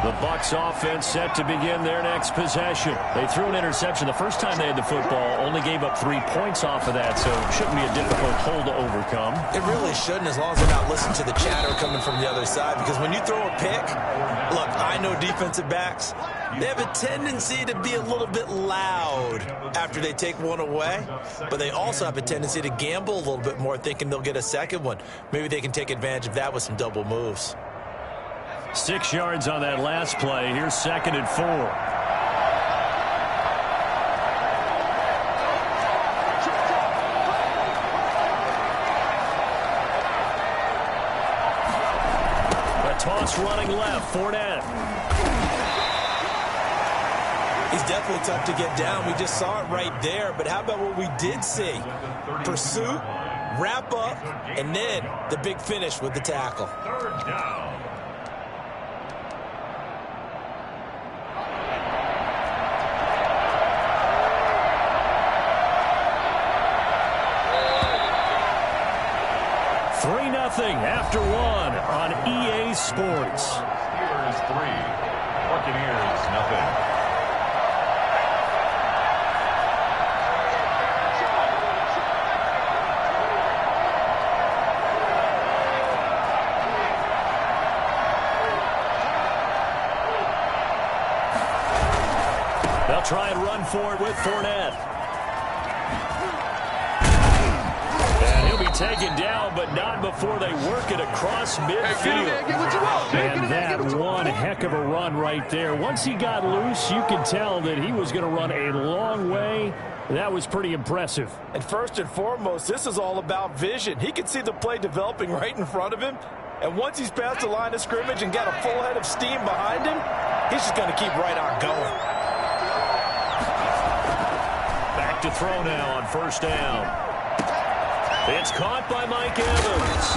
The Bucs offense set to begin their next possession. They threw an interception the first time they had the football, only gave up 3 points off of that, so it shouldn't be a difficult hole to overcome. It really shouldn't, as long as they're not listening to the chatter coming from the other side, because when you throw a pick, look, I know defensive backs, they have a tendency to be a little bit loud after they take one away, but they also have a tendency to gamble a little bit more, thinking they'll get a second one. Maybe they can take advantage of that with some double moves. 6 yards on that last play. Here's 2nd and 4. A toss running left. Fournette. He's definitely tough to get down. We just saw it right there. But how about what we did see? Pursuit, wrap up, and then the big finish with the tackle. 3rd down. After 1 on EA Sports. Steelers 3, Buccaneers nothing. They'll try and run for it with Fournette. Taken down, but not before they work it across midfield. And that one heck of a run right there. Once he got loose, you could tell that he was going to run a long way. That was pretty impressive. And first and foremost, this is all about vision. He could see the play developing right in front of him. And once he's past the line of scrimmage and got a full head of steam behind him, he's just going to keep right on going. Back to throw now on 1st down. It's caught by Mike Evans.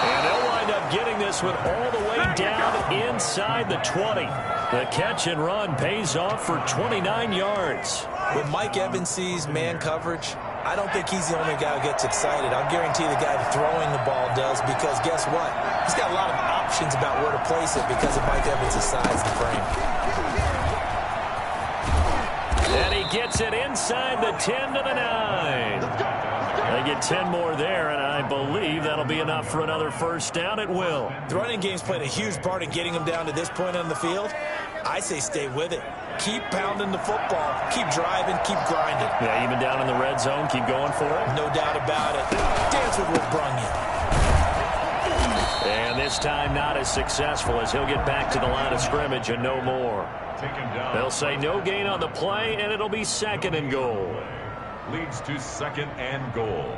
And they'll wind up getting this one all the way down inside the 20. The catch and run pays off for 29 yards. When Mike Evans sees man coverage, I don't think he's the only guy who gets excited. I'll guarantee the guy throwing the ball does, because guess what? He's got a lot of options about where to place it because of Mike Evans' size and frame. And he gets it inside the 10 to the 9. They get 10 more there, and I believe that'll be enough for another 1st down. It will. The running game's played a huge part in getting them down to this point on the field. I say stay with it. Keep pounding the football. Keep driving. Keep grinding. Yeah, even down in the red zone, keep going for it. No doubt about it. Dance with what brung you. And this time not as successful, as he'll get back to the line of scrimmage and no more. They'll say no gain on the play, and it'll be 2nd and goal. Leads to 2nd and goal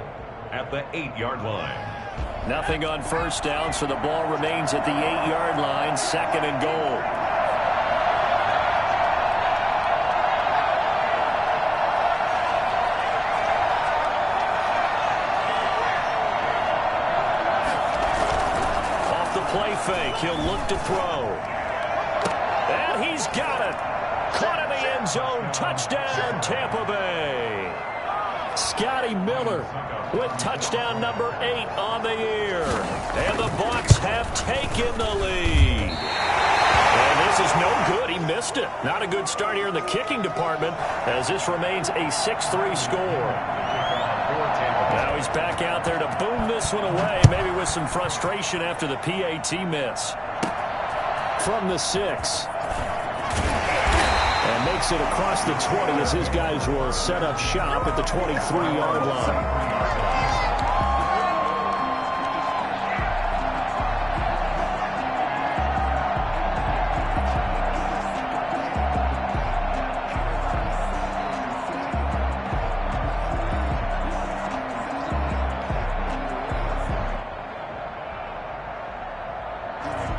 at the 8-yard line. Nothing on 1st down, so the ball remains at the 8-yard line. 2nd and goal. Off the play fake, he'll look to throw. And he's got it. Caught in the end zone. Touchdown, Tampa Bay. Scotty Miller with touchdown number 8 on the year. And the Bucs have taken the lead. And this is no good. He missed it. Not a good start here in the kicking department, as this remains a 6-3 score. Now he's back out there to boom this one away, maybe with some frustration after the PAT miss. From the 6. And makes it across the 20 as his guys will set up shop at the 23-yard line.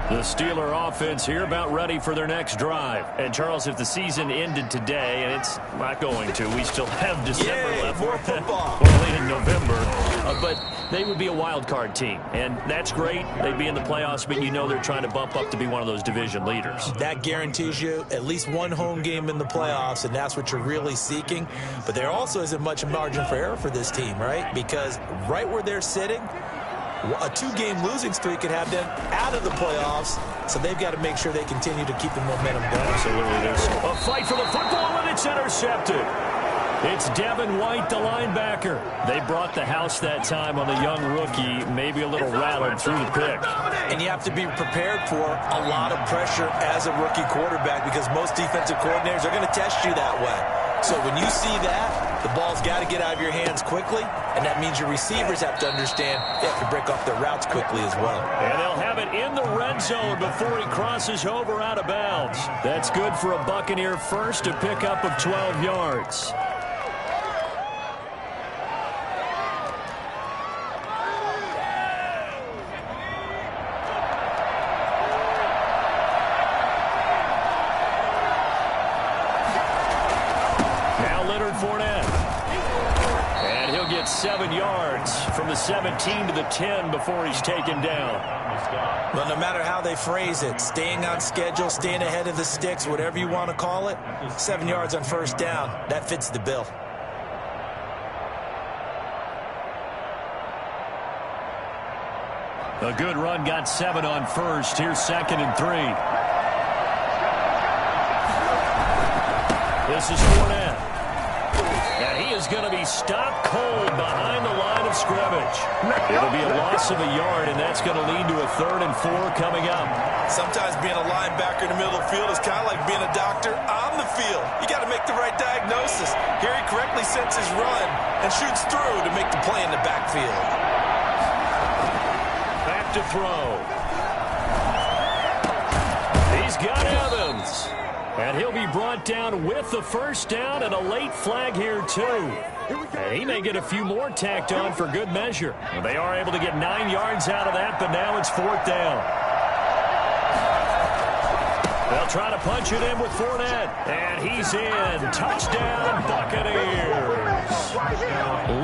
The Steeler offense here about ready for their next drive. And, Charles, if the season ended today, and it's not going to, we still have December left. More football. Well, late in November. But they would be a wild card team. And that's great. They'd be in the playoffs, but you know they're trying to bump up to be one of those division leaders. That guarantees you at least one home game in the playoffs, and that's what you're really seeking. But there also isn't much margin for error for this team, right? Because right where they're sitting, a 2-game losing streak could have them out of the playoffs, so they've got to make sure they continue to keep the momentum going. Absolutely. There's a fight for the football, and it's intercepted. It's Devin White, the linebacker. They brought the house that time on the young rookie, maybe a little rattled through the pick. And you have to be prepared for a lot of pressure as a rookie quarterback because most defensive coordinators are going to test you that way. So when you see that, the ball's got to get out of your hands quickly, and that means your receivers have to understand they have to break off their routes quickly as well. And they'll have it in the red zone before he crosses over out of bounds. That's good for a Buccaneer first, to pick up of 12 yards. And he'll get 7 yards from the 17 to the 10 before he's taken down. Well, no matter how they phrase it, staying on schedule, staying ahead of the sticks, whatever you want to call it, 7 yards on first down, that fits the bill. A good run, got 7 on first. Here's 2nd and 3. This is Fournette. And he is going to be stopped cold behind the line of scrimmage. It'll be a loss of a yard, and that's going to lead to a 3rd and 4 coming up. Sometimes being a linebacker in the middle of the field is kind of like being a doctor on the field. You got to make the right diagnosis. Here he correctly sets his run and shoots through to make the play in the backfield. Back to throw. He's got Evans. And he'll be brought down with the first down, and a late flag here, too. And he may get a few more tacked on for good measure. Well, they are able to get 9 yards out of that, but now it's 4th down. They'll try to punch it in with Fournette. And he's in. Touchdown, Buccaneers.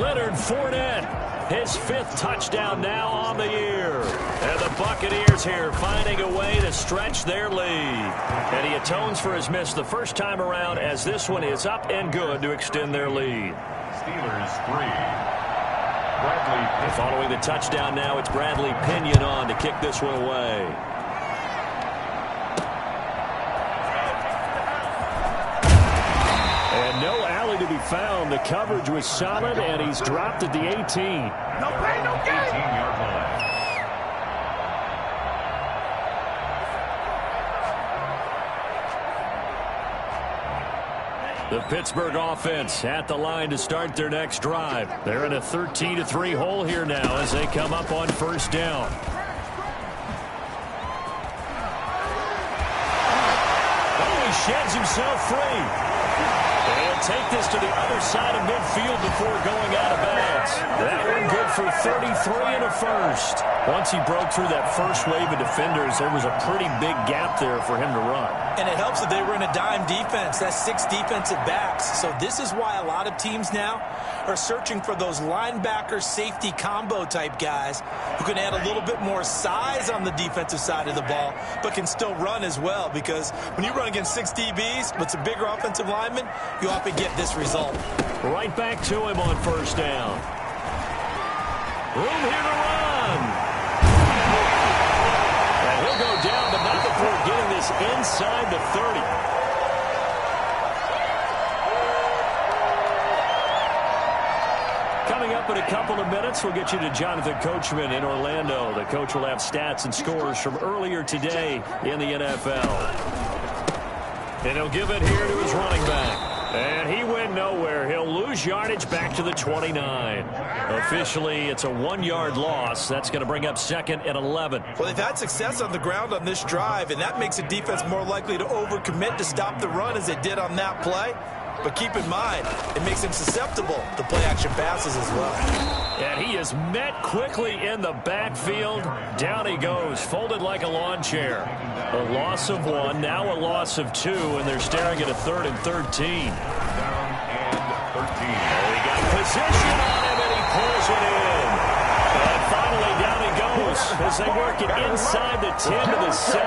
Leonard Fournette, his 5th touchdown now on the year. And the Buccaneers here finding a way to stretch their lead. And he atones for his miss the first time around, as this one is up and good to extend their lead. Steelers 3. Bradley Pinion. Following the touchdown now, it's Bradley Pinion on to kick this one away. And no alley to be found. The coverage was solid, and he's dropped at the 18. No play, no game. 18-yard line. The Pittsburgh offense at the line to start their next drive. They're in a 13-3 hole here now as they come up on first down. Oh, he sheds himself free. He'll take this to the other side of midfield before going out of bounds. That one good for 33 and a first. Once he broke through that first wave of defenders, there was a pretty big gap there for him to run. And it helps that they were in a dime defense. That's 6 defensive backs. So this is why a lot of teams now are searching for those linebacker safety combo type guys who can add a little bit more size on the defensive side of the ball, but can still run as well. Because when you run against 6 DBs with some bigger offensive linemen, you often get this result. Right back to him on first down. Room here to run. And he'll go down, but not before getting this inside the 30. Coming up in a couple of minutes, we'll get you to Jonathan Coachman in Orlando. The coach will have stats and scores from earlier today in the NFL. And he'll give it here to his running back. And he went nowhere. He'll lose yardage back to the 29. Officially, it's a 1-yard loss. That's going to bring up 2nd and 11. Well, they've had success on the ground on this drive, and that makes the defense more likely to overcommit to stop the run as they did on that play. But keep in mind, it makes him susceptible to play-action passes as well. And he is met quickly in the backfield. Down he goes, folded like a lawn chair. A loss of 1, now a loss of 2, and they're staring at a 3rd and 13. Down and 13. He got position on him, and he pulls it in. And finally, down he goes as they work it inside the 10 to the 7.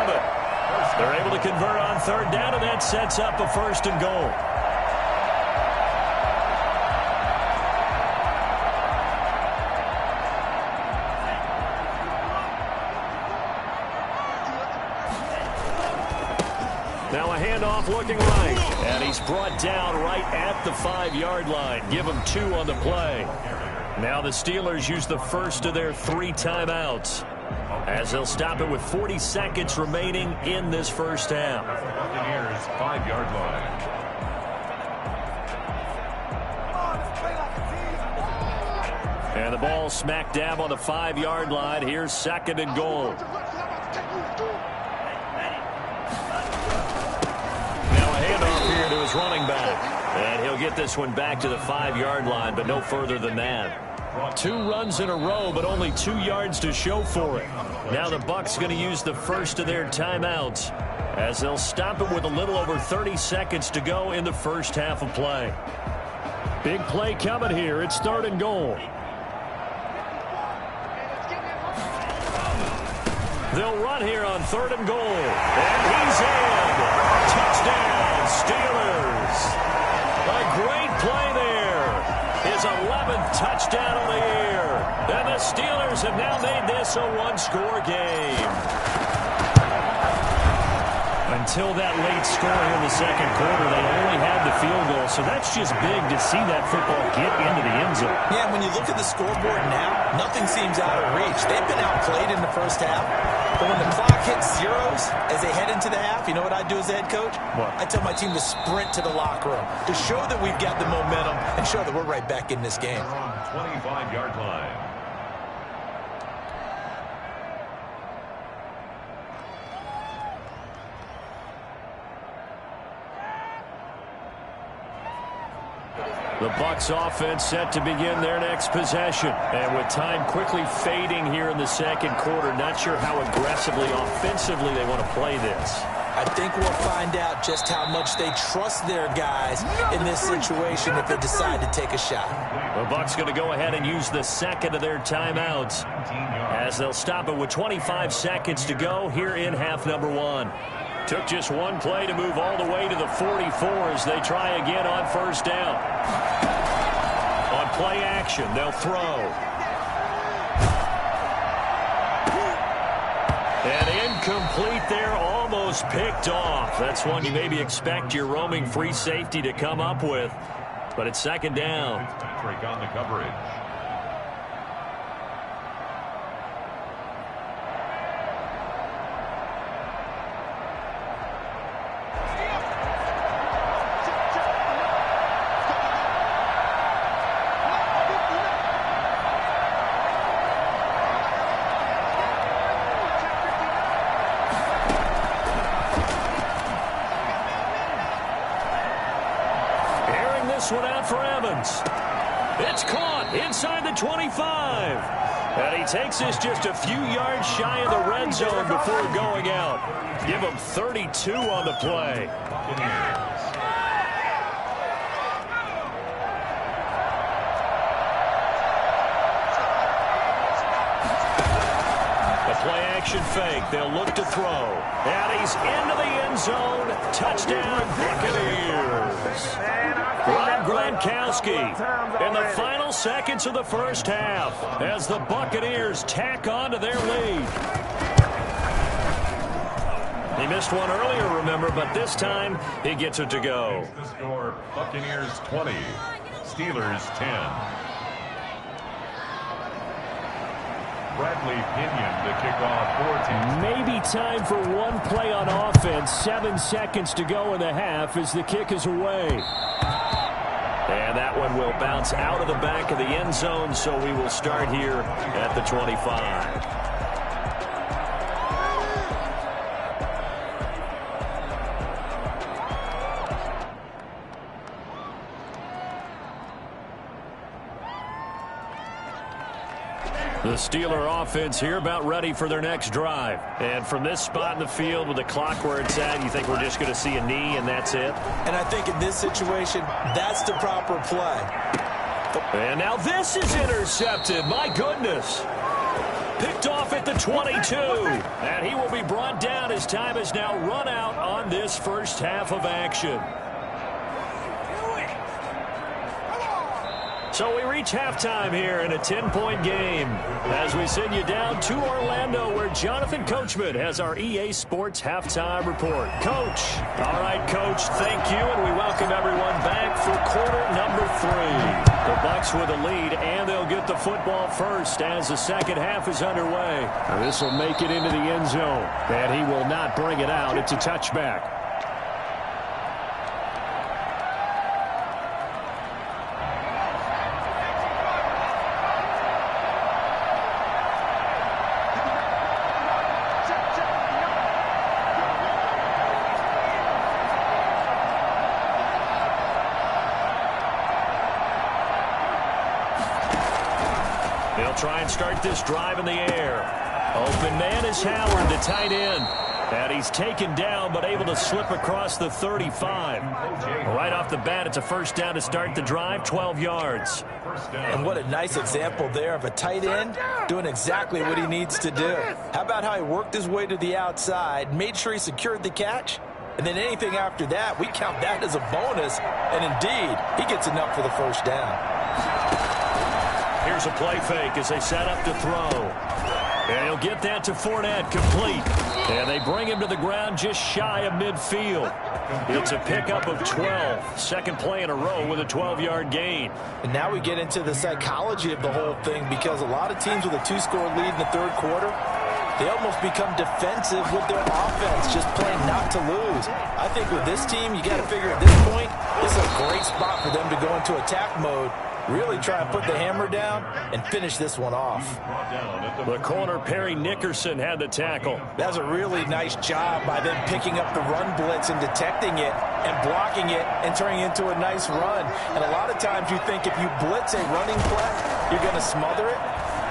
They're able to convert on 3rd down, and that sets up a 1st and goal. Now a handoff looking right. And he's brought down right at the 5-yard line. Give him 2 on the play. Now the Steelers use the first of their 3 timeouts, as they'll stop it with 40 seconds remaining in this first half. Buccaneers 5-yard line. And the ball smack dab on the 5-yard line. Here's 2nd and goal. Now a handoff here to his running back. And he'll get this one back to the 5-yard line, but no further than that. 2 runs in a row, but only 2 yards to show for it. Now the Bucs going to use the first of their timeouts, as they'll stop it with a little over 30 seconds to go in the first half of play. Big play coming here. It's 3rd and goal. They'll run here on 3rd and goal. And he's in. Touchdown, Steelers. A great play there. His 11th touchdown of the year. And the Steelers have now made this a 1-score game. Until that late score in the second quarter, they only had the field goal. So that's just big to see that football get into the end zone. Yeah, when you look at the scoreboard now, nothing seems out of reach. They've been outplayed in the first half. But when the clock hits zeros as they head into the half, you know what I do as the head coach? What? I tell my team to sprint to the locker room to show that we've got the momentum and show that we're right back in this game. 25-yard line. The Bucs offense set to begin their next possession. And with time quickly fading here in the second quarter, not sure how aggressively, offensively they want to play this. I think we'll find out just how much they trust their guys in this situation if they decide to take a shot. The Bucs going to go ahead and use the second of their timeouts, as they'll stop it with 25 seconds to go here in half number 1. Took just one play to move all the way to the 44 as they try again on first down. On play action, they'll throw. And incomplete there, almost picked off. That's one you maybe expect your roaming free safety to come up with. But it's 2nd down. Patrick on the coverage. One out for Evans. It's caught inside the 25. And he takes this just a few yards shy of the red zone before going out. Give him 32 on the play. The play action fake. They'll look to throw. And he's into the end zone. Touchdown, Buccaneers. Rob Gronkowski in the final seconds of the first half as the Buccaneers tack on to their lead. He missed one earlier, remember, but this time he gets it to go. The score, Buccaneers 20, Steelers 10. Bradley Pinion to kick off 14. Maybe time for one play on offense. 7 seconds to go in the half as the kick is away. And that one will bounce out of the back of the end zone, so we will start here at the 25. The Steeler offense here about ready for their next drive. And from this spot in the field with the clock where it's at, you think we're just going to see a knee and that's it? And I think in this situation, that's the proper play. And now this is intercepted. My goodness. Picked off at the 22. And he will be brought down as time is now run out on this first half of action. So we reach halftime here in a 10-point game as we send you down to Orlando where Jonathan Coachman has our EA Sports halftime report. Coach. All right, Coach, thank you, and we welcome everyone back for quarter number 3. The Bucs with a lead, and they'll get the football first as the second half is underway. Now this will make it into the end zone, and he will not bring it out. It's a touchback. Try and start this drive in the air. Open man is Howard, the tight end. And he's taken down, but able to slip across the 35. Right off the bat, it's a first down to start the drive, 12 yards. And what a nice example there of a tight end doing exactly what he needs to do. How about how he worked his way to the outside, made sure he secured the catch, and then anything after that, we count that as a bonus. And indeed, he gets enough for the first down. Here's a play fake as they set up to throw. And he'll get that to Fournette, complete. And they bring him to the ground just shy of midfield. It's a pickup of 12. Second play in a row with a 12-yard gain. And now we get into the psychology of the whole thing because a lot of teams with a 2-score lead in the third quarter, they almost become defensive with their offense, just playing not to lose. I think with this team, you got to figure at this point, this is a great spot for them to go into attack mode. Really try and put the hammer down and finish this one off. The corner, Perry Nickerson, had the tackle. That's a really nice job by them picking up the run blitz and detecting it and blocking it and turning it into a nice run. And a lot of times you think if you blitz a running play, you're going to smother it.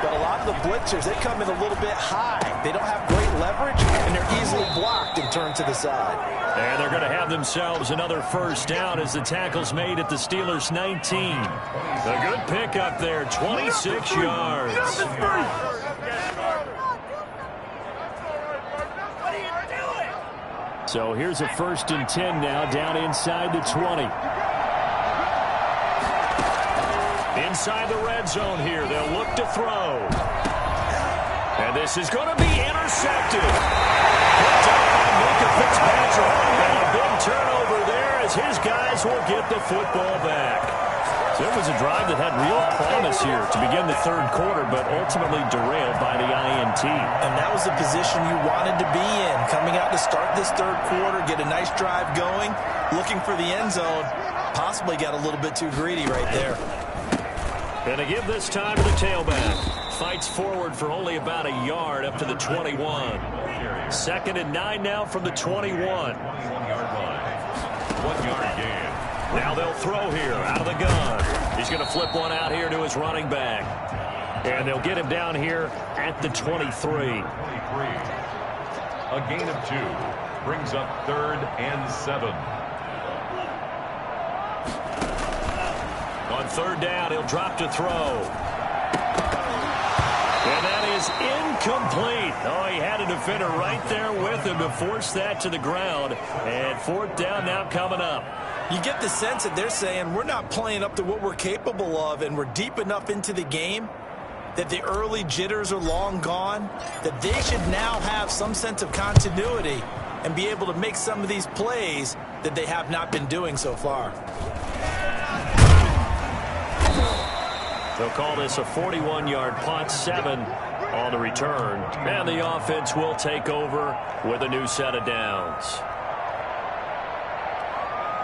But a lot of the blitzers, they come in a little bit high. They don't have great leverage, and they're easily blocked and turned to the side. And they're going to have themselves another first down as the tackle's made at the Steelers' 19. A good pickup there, 26 yards. So here's a 1st and 10 now, down inside the 20. Inside the red zone here, they'll look to throw. And this is going to be intercepted. Picked up by Minka Fitzpatrick. And a big turnover there as his guys will get the football back. So it was a drive that had real promise here to begin the third quarter, but ultimately derailed by the INT. And that was the position you wanted to be in. Coming out to start this third quarter, get a nice drive going, looking for the end zone. Possibly got a little bit too greedy right there. Going to give this time to the tailback. Fights forward for only about a yard up to the 21. 2nd and 9 now from the 21. 1-yard line. 1-yard gain. Now they'll throw here out of the gun. He's going to flip one out here to his running back. And they'll get him down here at the 23. A gain of 2 brings up 3rd and 7. On 3rd down, he'll drop to throw. And that is incomplete. Oh, he had a defender right there with him to force that to the ground. And 4th down now coming up. You get the sense that they're saying we're not playing up to what we're capable of, and we're deep enough into the game that the early jitters are long gone, that they should now have some sense of continuity and be able to make some of these plays that they have not been doing so far. They'll call this a 41-yard punt, 7 on the return. And the offense will take over with a new set of downs.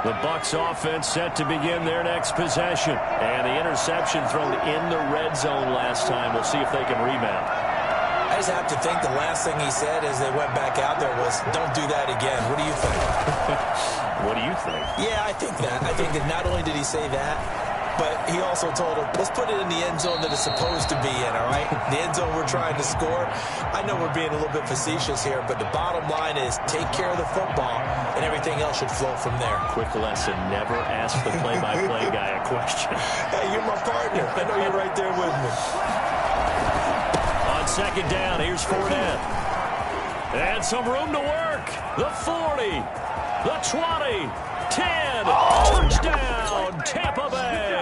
The Bucs offense set to begin their next possession. And the interception thrown in the red zone last time. We'll see if they can rebound. I just have to think the last thing he said as they went back out there was, don't do that again. What do you think? What do you think? Yeah, I think that. I think that not only did he say that, but he also told him, let's put it in the end zone that it's supposed to be in, all right? The end zone we're trying to score. I know we're being a little bit facetious here, but the bottom line is take care of the football, and everything else should flow from there. Quick lesson, never ask the play-by-play guy a question. Hey, you're my partner. I know you're right there with me. On 2nd down, here's Fournette. And some room to work. The 40, the 20, 10. Touchdown, Tampa Bay.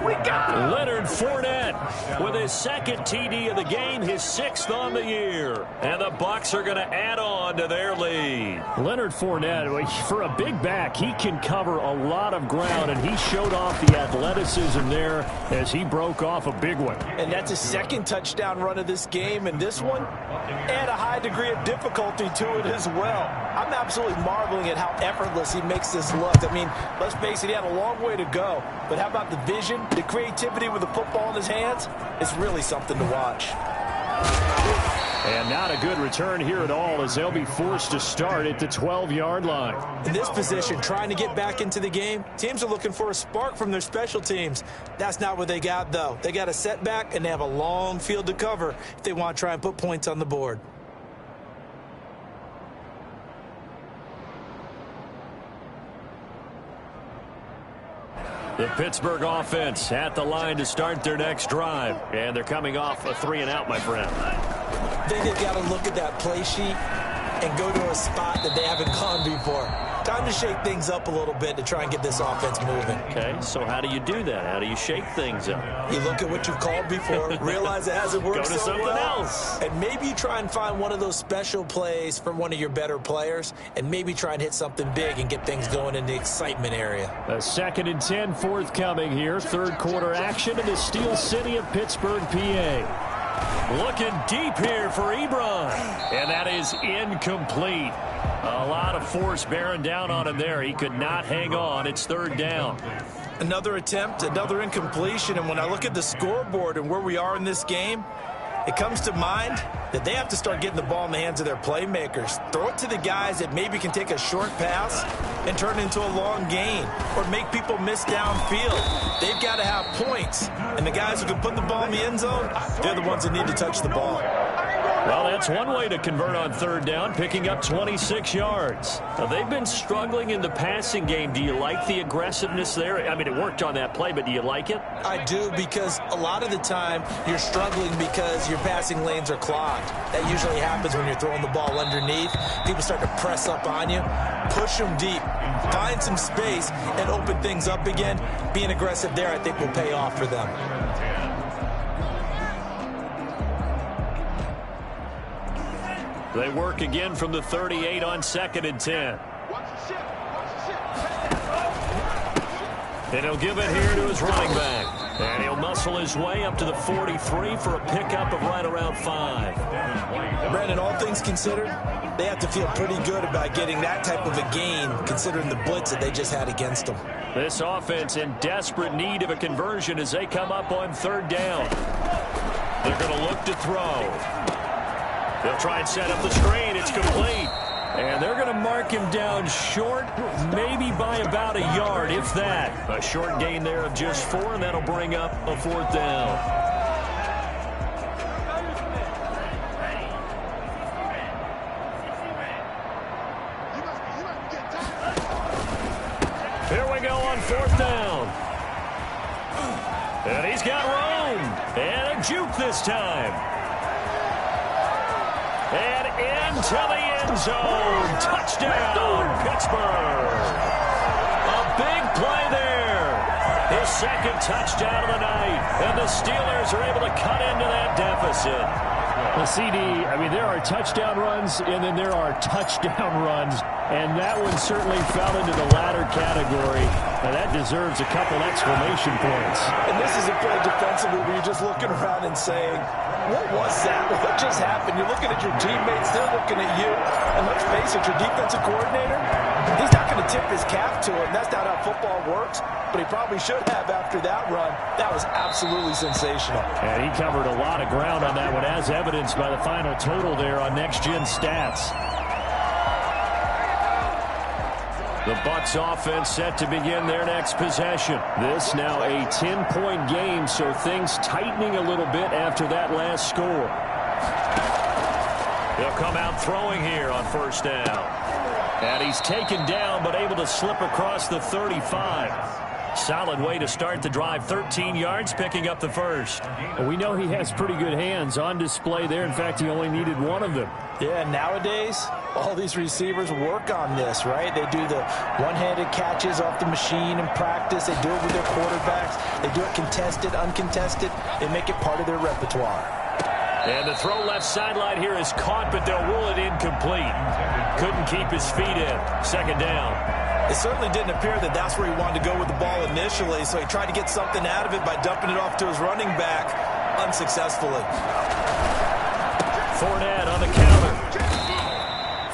Leonard Fournette with his second TD of the game, his 6th on the year. And the Bucs are going to add on to their lead. Leonard Fournette, for a big back, he can cover a lot of ground, and he showed off the athleticism there as he broke off a big one. And that's his second touchdown run of this game, and this one add a high degree of difficulty to it as well. I'm absolutely marveling at how effortless he makes this look. I mean, let's face it, he had a long way to go. But how about the vision, the creativity with the football in his hands? It's really something to watch. And not a good return here at all as they'll be forced to start at the 12-yard line. In this position, trying to get back into the game, teams are looking for a spark from their special teams. That's not what they got, though. They got a setback, and they have a long field to cover if they want to try and put points on the board. The Pittsburgh offense at the line to start their next drive. And they're coming off a 3-and-out, my friend. I think they've got to look at that play sheet and go to a spot that they haven't gone before. Time to shake things up a little bit to try and get this offense moving. Okay, so how do you do that? How do you shake things up? You look at what you've called before, realize it hasn't worked Go to so something well, else. and maybe you try and find one of those special plays from one of your better players, and maybe try and hit something big and get things going in the excitement area. A 2nd and 10 forthcoming here. Third quarter action in the Steel City of Pittsburgh, PA. Looking deep here for Ebron. And that is incomplete. A lot of force bearing down on him there. He could not hang on. It's 3rd down. Another attempt, another incompletion, and when I look at the scoreboard and where we are in this game, it comes to mind that they have to start getting the ball in the hands of their playmakers. Throw it to the guys that maybe can take a short pass and turn it into a long gain or make people miss downfield. They've got to have points, and the guys who can put the ball in the end zone, they're the ones that need to touch the ball. Well, that's one way to convert on 3rd down, picking up 26 yards. Now, they've been struggling in the passing game. Do you like the aggressiveness there? I mean, it worked on that play, but do you like it? I do, because a lot of the time you're struggling because your passing lanes are clogged. That usually happens when you're throwing the ball underneath. People start to press up on you. Push them deep. Find some space and open things up again. Being aggressive there, I think, will pay off for them. They work again from the 38 on 2nd and 10. And he'll give it here to his running back. And he'll muscle his way up to the 43 for a pickup of right around 5. Brandon, all things considered, they have to feel pretty good about getting that type of a gain, considering the blitz that they just had against them. This offense in desperate need of a conversion as they come up on 3rd down. They're going to look to throw. They'll try and set up the screen. It's complete. And they're going to mark him down short, maybe by about a yard, if that. A short gain there of just 4, and that'll bring up a 4th down. Here we go on 4th down. And he's got room. And a juke this time. And into the end zone. Touchdown, Pittsburgh. A big play there. His 2nd touchdown of the night. And the Steelers are able to cut into that deficit. Well, CD, I mean, there are touchdown runs, and then there are touchdown runs. And that one certainly fell into the latter category. And that deserves a couple exclamation points. And this is a play defensively where you're just looking around and saying, what was that? What just happened? You're looking at your teammates, they're looking at you. And let's face it, your defensive coordinator, he's not going to tip his cap to him. That's not how football works. But he probably should have after that run. That was absolutely sensational. And he covered a lot of ground on that one, as evidenced by the final total there on Next Gen Stats. The Bucs offense set to begin their next possession. This now a 10-point game, so things tightening a little bit after that last score. They'll come out throwing here on 1st down. And he's taken down but able to slip across the 35. Solid way to start the drive. 13 yards, picking up the first. We know he has pretty good hands on display there. In fact, he only needed one of them. Yeah, nowadays, all these receivers work on this, right? They do the one-handed catches off the machine in practice. They do it with their quarterbacks. They do it contested, uncontested. They make it part of their repertoire. And the throw left sideline here is caught, but they'll rule it incomplete. Couldn't keep his feet in. Second down. It certainly didn't appear that that's where he wanted to go with the ball initially, so he tried to get something out of it by dumping it off to his running back unsuccessfully. Fournette on the counter.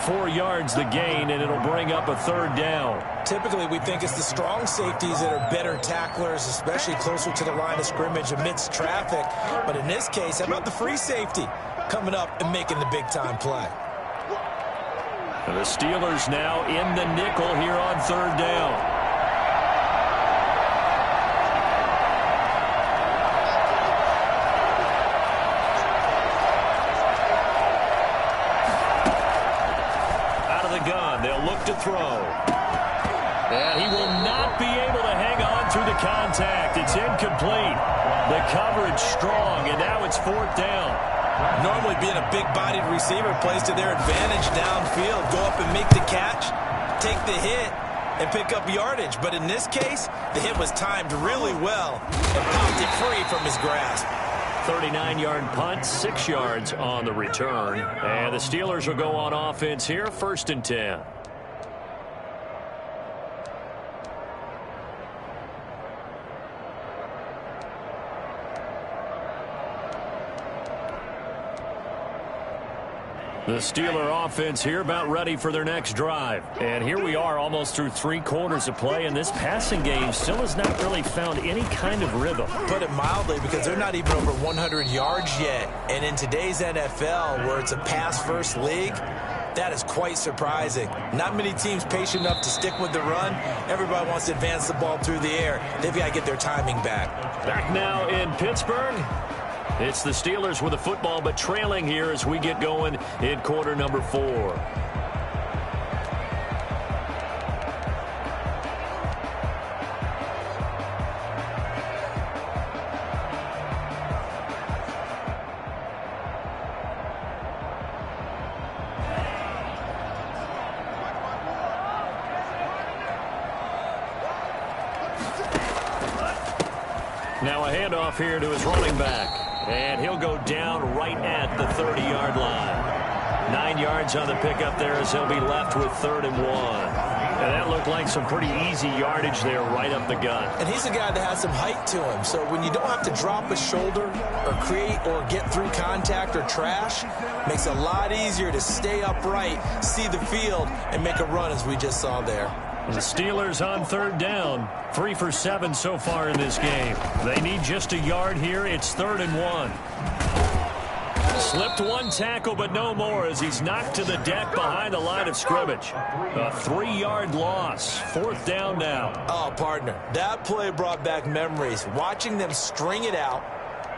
4 yards the gain, and it'll bring up a third down. Typically, we think it's the strong safeties that are better tacklers, especially closer to the line of scrimmage amidst traffic. But in this case, how about the free safety coming up and making the big-time play? And the Steelers now in the nickel here on third down. To throw. And he will not be able to hang on through the contact. It's incomplete. The coverage strong, and now it's fourth down. Normally being a big-bodied receiver plays to their advantage downfield. Go up and make the catch, take the hit, and pick up yardage. But in this case, the hit was timed really well and popped it free from his grasp. 39-yard punt, 6 yards on the return. And the Steelers will go on offense here, 1st and 10. The Steeler offense here about ready for their next drive. And here we are almost through 3 quarters of play, and this passing game still has not really found any kind of rhythm. Put it mildly, because they're not even over 100 yards yet. And in today's NFL, where it's a pass-first league, that is quite surprising. Not many teams patient enough to stick with the run. Everybody wants to advance the ball through the air. They've got to get their timing back. Back now in Pittsburgh. It's the Steelers with the football, but trailing here as we get going in quarter number 4. Now a handoff here to his running back. And he'll go down right at the 30-yard line. 9 yards on the pickup there as he'll be left with 3rd and 1. And that looked like some pretty easy yardage there right up the gut. And he's a guy that has some height to him. So when you don't have to drop a shoulder or create or get through contact or trash, makes it a lot easier to stay upright, see the field, and make a run as we just saw there. The Steelers on 3rd down. 3 for 7 so far in this game. They need just a yard here. It's 3rd and 1. Slipped one tackle, but no more as he's knocked to the deck behind the line of scrimmage. A 3-yard loss. 4th down now. Oh, partner, that play brought back memories. Watching them string it out,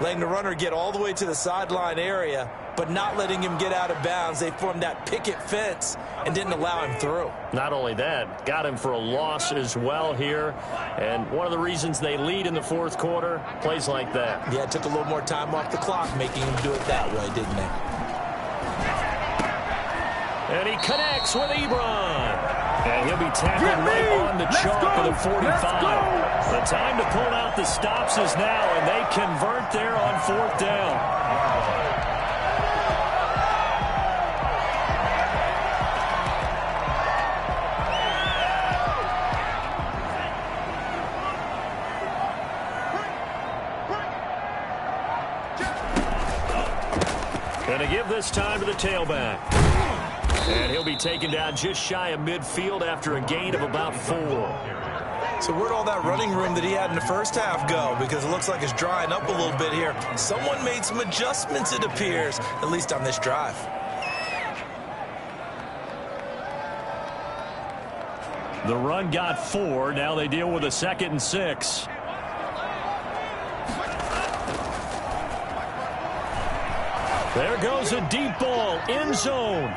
letting the runner get all the way to the sideline area, but not letting him get out of bounds. They formed that picket fence and didn't allow him through. Not only that, got him for a loss as well here. And one of the reasons they lead in the 4th quarter, plays like that. Yeah, it took a little more time off the clock making him do it that way, didn't it? And he connects with Ebron. And he'll be tackled right on the chalk of the 45. The time to pull out the stops is now, and they convert there on 4th down. Going to give this time to the tailback. And he'll be taken down just shy of midfield after a gain of about 4. So where'd all that running room that he had in the first half go? Because it looks like it's drying up a little bit here. Someone made some adjustments, it appears, at least on this drive. The run got 4. Now they deal with a 2nd and 6. There goes a deep ball, end zone.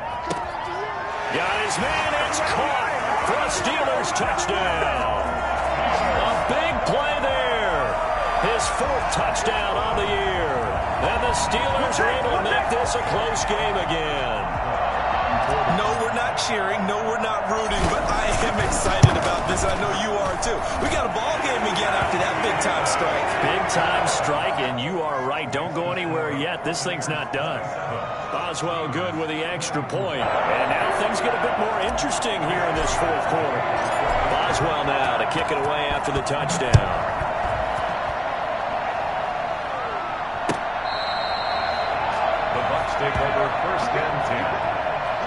Got his man, it's caught for a Steelers touchdown. A Big play there. His 4th touchdown on the year. And the Steelers are able to make this a close game again. No, we're not cheering. No, we're not rooting. But I am excited about this. I know you are, too. We got a ball game again after that big-time strike. Big-time strike, and you are right. Don't go anywhere yet. This thing's not done. Boswell good with the extra point. And now things get a bit more interesting here in this 4th quarter. Boswell now to kick it away after the touchdown. The Bucs take over 1st and 10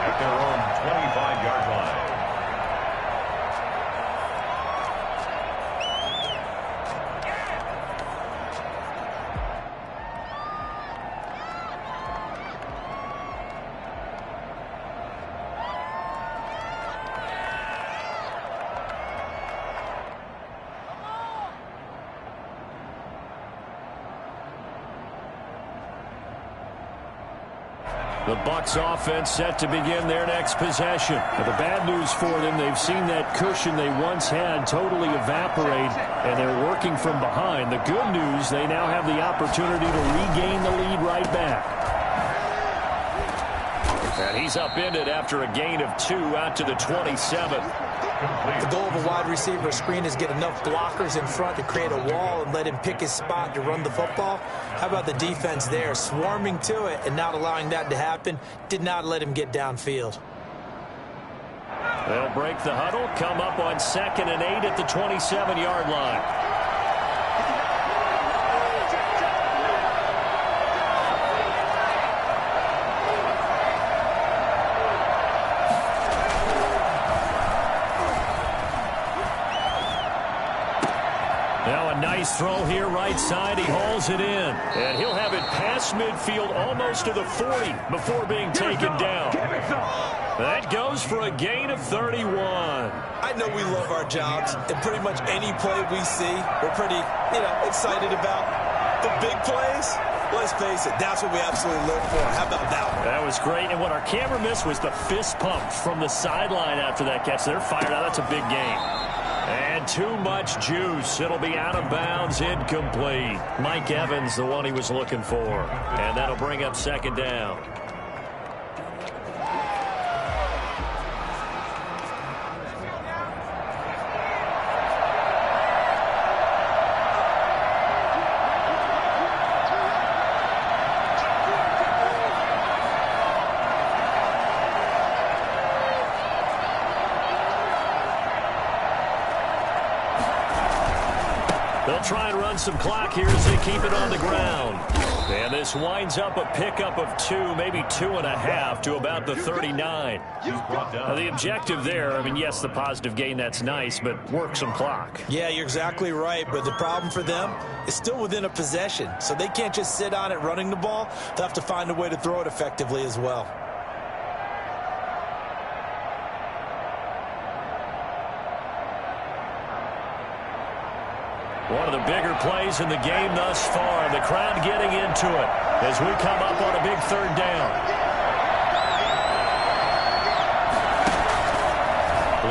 at their own 25-yard line. The Bucs offense set to begin their next possession. Now, the bad news for them, they've seen that cushion they once had totally evaporate, and they're working from behind. The good news, they now have the opportunity to regain the lead right back. And he's upended after a gain of 2 out to the 27. The goal of a wide receiver screen is get enough blockers in front to create a wall and let him pick his spot to run the football. How about the defense there, swarming to it and not allowing that to happen? Did not let him get downfield. They'll break the huddle, come up on 2nd and 8 at the 27-yard line. Nice throw here right side. He hauls it in. And he'll have it past midfield almost to the 40 before being taken down. That goes for a gain of 31. I know we love our jobs, and pretty much any play we see, we're pretty, excited about. The big plays, let's face it, that's what we absolutely live for. How about that one? That was great. And what our camera missed was the fist pump from the sideline after that catch. They're fired out. That's a big game. And too much juice. It'll be out of bounds, incomplete. Mike Evans, the one he was looking for. And that'll bring up 2nd down. They'll try and run some clock here as they keep it on the ground. And this winds up a pickup of 2, maybe 2.5 to about the 39. Now, the objective there, yes, the positive gain, that's nice, but work some clock. Yeah, you're exactly right, but the problem for them is still within a possession, so they can't just sit on it running the ball. They'll have to find a way to throw it effectively as well. One of the bigger plays in the game thus far. The crowd getting into it as we come up on a big 3rd down.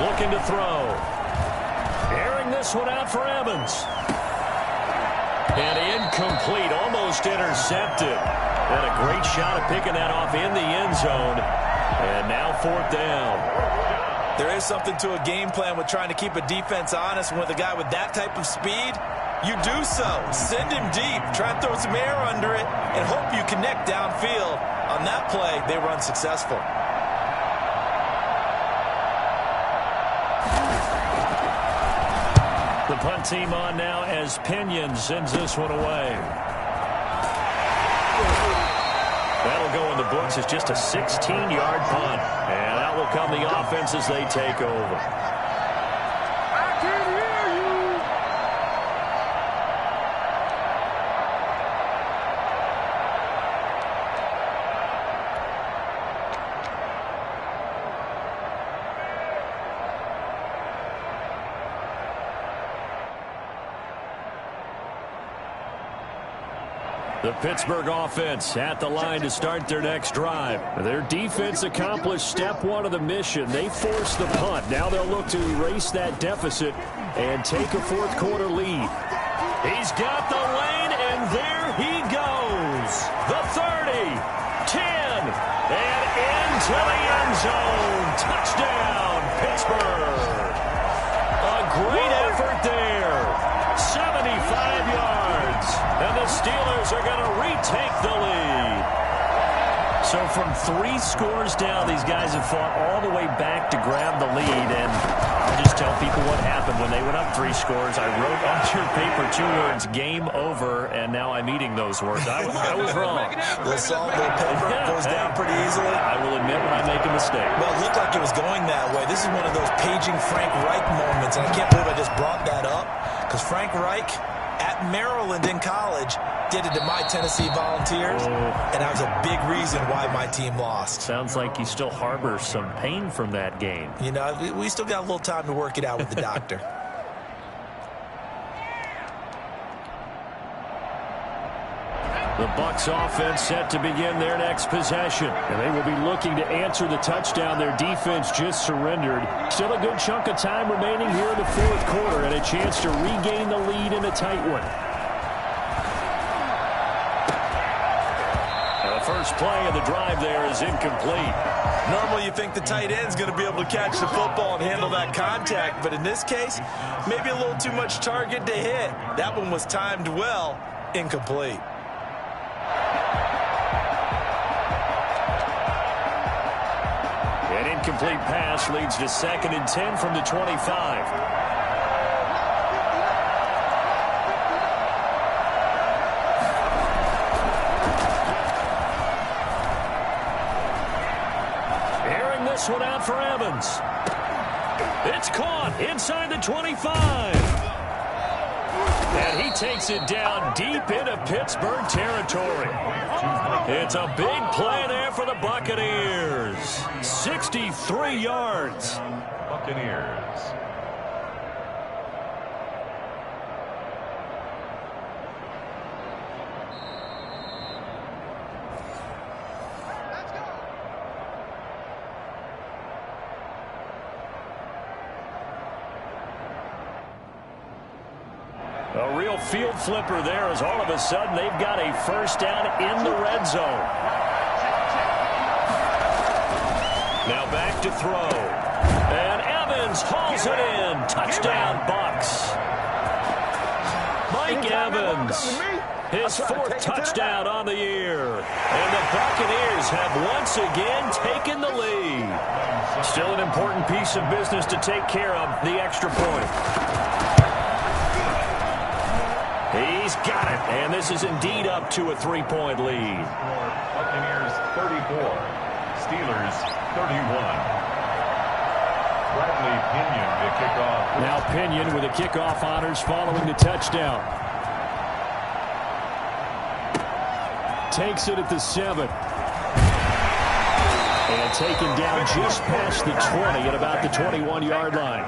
Looking to throw. Airing this one out for Evans. And incomplete, almost intercepted. And a great shot at picking that off in the end zone. And now 4th down. There is something to a game plan with trying to keep a defense honest. And with a guy with that type of speed, you do so. Send him deep. Try and throw some air under it and hope you connect downfield. On that play, they run successful. The punt team on now as Pinion sends this one away. That'll go in the books as just a 16-yard punt. And out will come the offense as they take over. The Pittsburgh offense at the line to start their next drive. Their defense accomplished step one of the mission. They forced the punt. Now they'll look to erase that deficit and take a fourth quarter lead. He's got the lane, and there he goes. The 30, 10, and into the end zone. Touchdown, Pittsburgh. A great effort there. 75 yards. And the Steelers are going to retake the lead. So from 3 scores down, these guys have fought all the way back to grab the lead. And I'll just tell people what happened when they went up 3 scores. I wrote on your paper 2 words, game over, and now I'm eating those words. I was wrong. The salt, the pepper goes down pretty easily. I will admit when I make a mistake. Well, it looked like it was going that way. This is one of those paging Frank Reich moments, and I can't believe I just brought that up, because Frank Reich at Maryland in college did it to my Tennessee Volunteers, and that was a big reason why my team lost. Sounds like you still harbor some pain from that game. You know, we still got a little time to work it out with the doctor. The Bucs offense set to begin their next possession. And they will be looking to answer the touchdown their defense just surrendered. Still a good chunk of time remaining here in the fourth quarter and a chance to regain the lead in a tight one. Now the first play of the drive there is incomplete. Normally you think the tight end's going to be able to catch the football and handle that contact, but in this case, maybe a little too much target to hit. That one was timed well, incomplete. An incomplete pass leads to 2nd and 10 from the 25. Airing this one out for Evans. It's caught inside the 25. And he takes it down deep into Pittsburgh territory. It's a big play there for the Buccaneers. 63 yards. Buccaneers. A real field flipper there as all of a sudden they've got a first down in the red zone. Now back to throw. And Evans hauls it in. Touchdown, Bucs. Mike Evans, his 4th touchdown on the year. And the Buccaneers have once again taken the lead. Still an important piece of business to take care of, the extra point. He's got it, and this is indeed up to a 3-point lead. Buccaneers 34, Steelers 31. Bradley Pinion to kick off. Now Pinion with the kickoff honors following the touchdown. Takes it at the 7. And taken down just past the 20 at about the 21-yard line.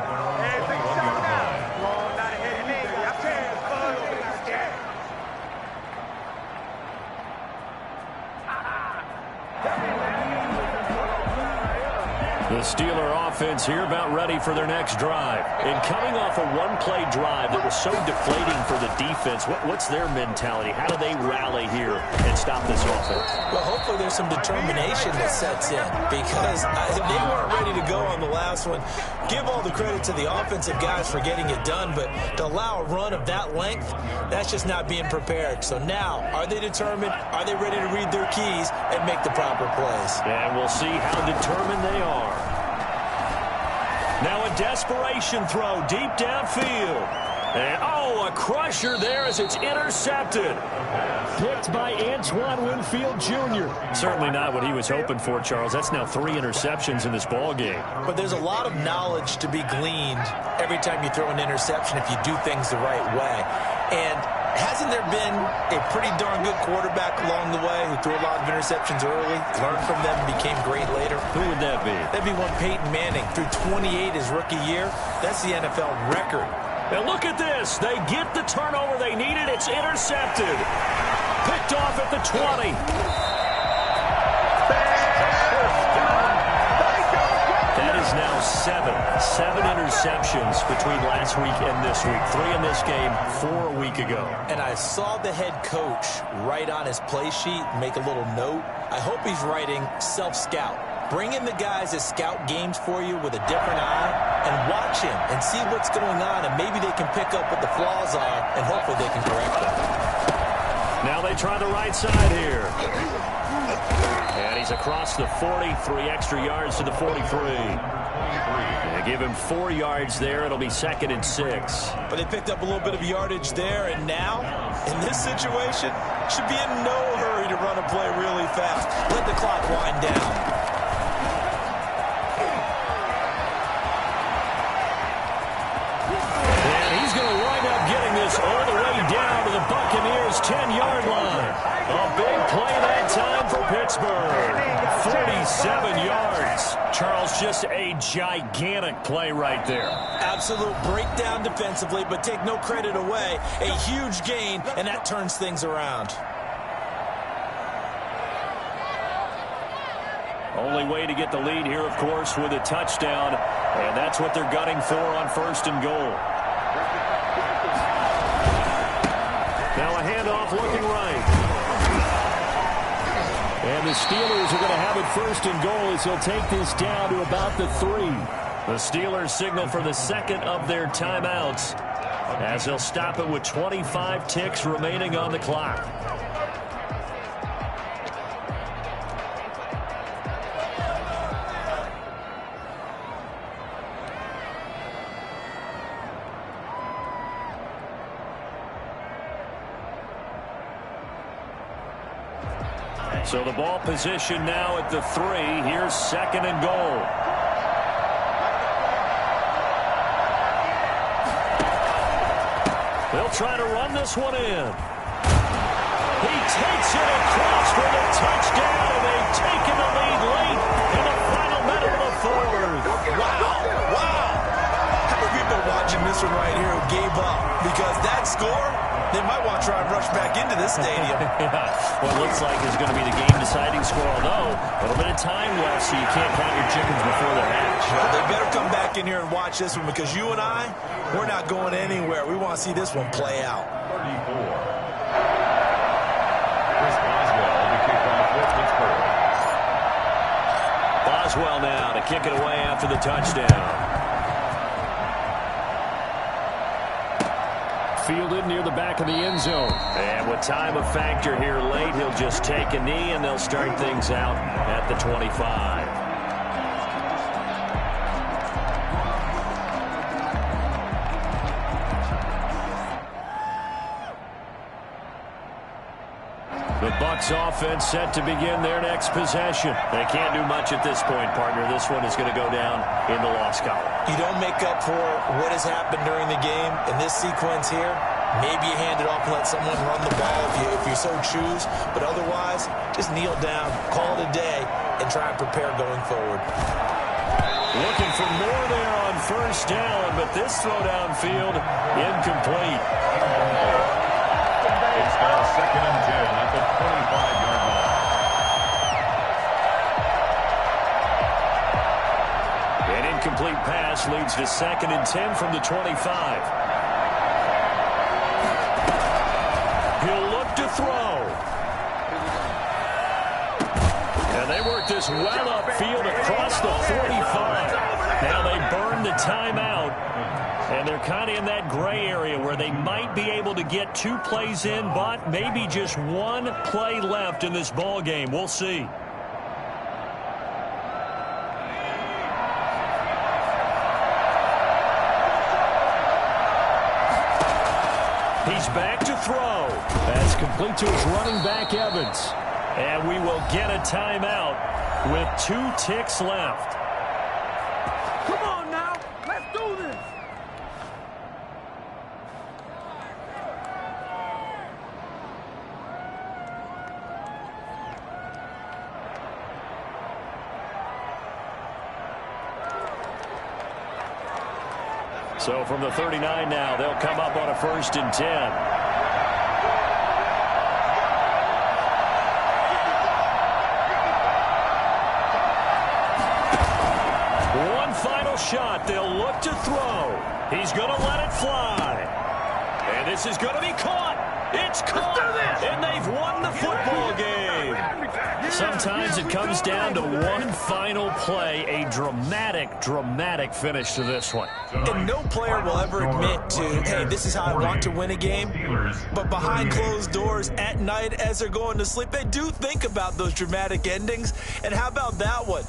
The Steeler offense here about ready for their next drive. And coming off a one-play drive that was so deflating for the defense, what's their mentality? How do they rally here and stop this offense? Well, hopefully there's some determination that sets in, because they weren't ready to go on the last one. Give all the credit to the offensive guys for getting it done, but to allow a run of that length, that's just not being prepared. So now, are they determined? Are they ready to read their keys and make the proper plays? And we'll see how determined they are. Now a desperation throw deep downfield. And, a crusher there as it's intercepted. Picked by Antoine Winfield Jr. Certainly not what he was hoping for, Charles. That's now 3 interceptions in this ball game. But there's a lot of knowledge to be gleaned every time you throw an interception if you do things the right way. And hasn't there been a pretty darn good quarterback along the way who threw a lot of interceptions early, learned from them, and became great later? Who would that be? That'd be one Peyton Manning. Threw 28 his rookie year. That's the NFL record. And look at this. They get the turnover they needed. It's intercepted. Picked off at the 20. That is now seven interceptions between last week and this week. 3 in this game, 4 a week ago. And I saw the head coach write on his play sheet, make a little note. I hope he's writing self-scout. Bring in the guys that scout games for you with a different eye and watch him and see what's going on, and maybe they can pick up what the flaws are, and hopefully they can correct them. Now they try the right side here. And he's across the 40, 3 extra yards to the 43. They give him 4 yards there. It'll be 2nd and 6. But they picked up a little bit of yardage there, and now, in this situation, should be in no hurry to run a play really fast. Let the clock wind down. All the way down to the Buccaneers' 10-yard line. A big play that time for Pittsburgh. 47 yards. Charles, just a gigantic play right there. Absolute breakdown defensively, but take no credit away. A huge gain, and that turns things around. Only way to get the lead here, of course, with a touchdown. And that's what they're gunning for on 1st and goal. Now a handoff looking right. And the Steelers are going to have it 1st and goal as he'll take this down to about the 3. The Steelers signal for the 2nd of their timeouts as they'll stop it with 25 ticks remaining on the clock. So the ball position now at the 3. Here's 2nd and goal. They'll try to run this one in. He takes it across for the touchdown, and they've taken the lead late in the final minute of the 4th. Wow. How many people watching this one right here who gave up? Because that score, they might want to try and rush back into this stadium. Yeah. Well, it looks like it's going to be the game-deciding score, although a little bit of time left, so you can't count your chickens before they're hatched. Well, they better come back in here and watch this one, because you and I, we're not going anywhere. We want to see this one play out. 34. Chris Boswell to kick off for Pittsburgh. Boswell now to kick it away after the touchdown. Fielded near the back of the end zone. And with time a factor here late, he'll just take a knee, and they'll start things out at the 25. The Bucs offense set to begin their next possession. They can't do much at this point, partner. This one is going to go down in the loss column. You don't make up for what has happened during the game. In this sequence here, maybe you hand it off and let someone run the ball if you so choose. But otherwise, just kneel down, call it a day, and try and prepare going forward. Looking for more there on 1st down, but this throw downfield incomplete. It's now 2nd and 10 at the 25-yard line. An incomplete pass leads to 2nd and 10 from the 25. He'll look to throw. And they work this well upfield across the 45. Now they burn the timeout. And they're kind of in that gray area where they might be able to get 2 plays in, but maybe just 1 play left in this ball game. We'll see. He's back to throw. That's complete to his running back, Evans. And we will get a timeout with 2 ticks left. Come on now. Let's do this. So from the 39 now, they'll come up on a 1st and 10. final shot. They'll look to throw. He's going to let it fly. And this is going to be caught. It's caught. And they've won the football game. Sometimes it comes down to one final play, a dramatic finish to this one. And no player will ever admit to, hey, this is how I want to win a game. But behind closed doors at night as they're going to sleep, they do think about those dramatic endings. And how about that one?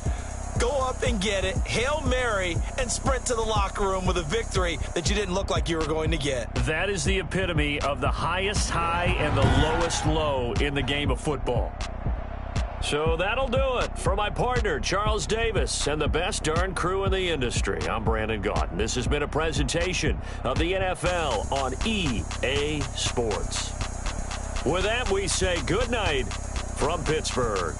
Go up and get it, Hail Mary, and sprint to the locker room with a victory that you didn't look like you were going to get. That is the epitome of the highest high and the lowest low in the game of football. So that'll do it. For my partner, Charles Davis, and the best darn crew in the industry, I'm Brandon Gaudin. This has been a presentation of the NFL on EA Sports. With that, we say good night from Pittsburgh.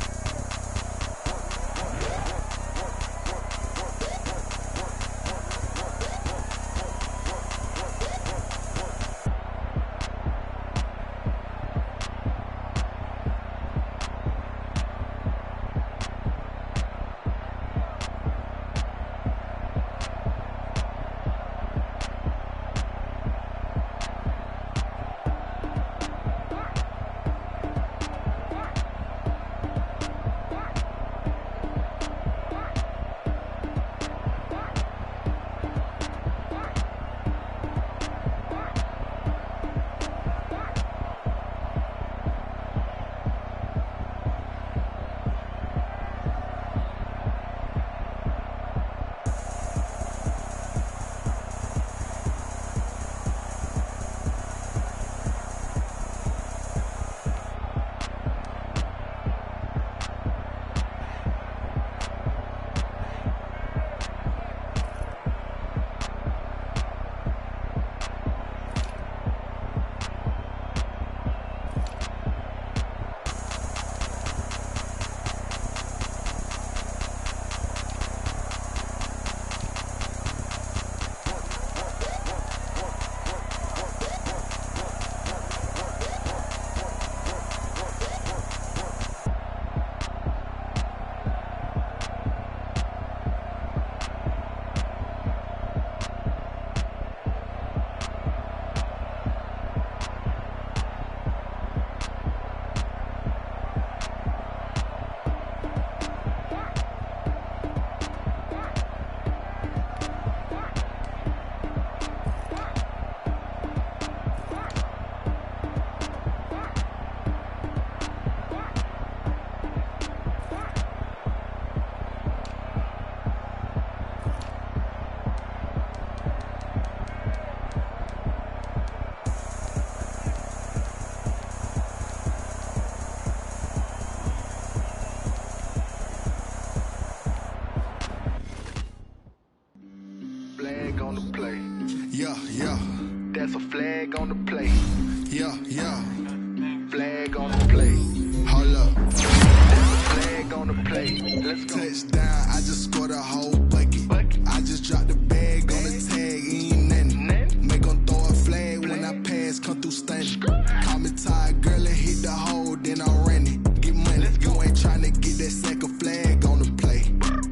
On the play. Yeah. That's a flag on the play. Yeah. Flag on the play. Hold up. That's a flag on the play. Let's go. Touchdown, I just scored a whole bucket. I just dropped the bag on the tag, ain't nothing. Make 'em throw a flag when I pass, come through stunning. Call me tired, girl, and hit the hole, then I'm running. Get money, you ain't tryna get that second flag on the play.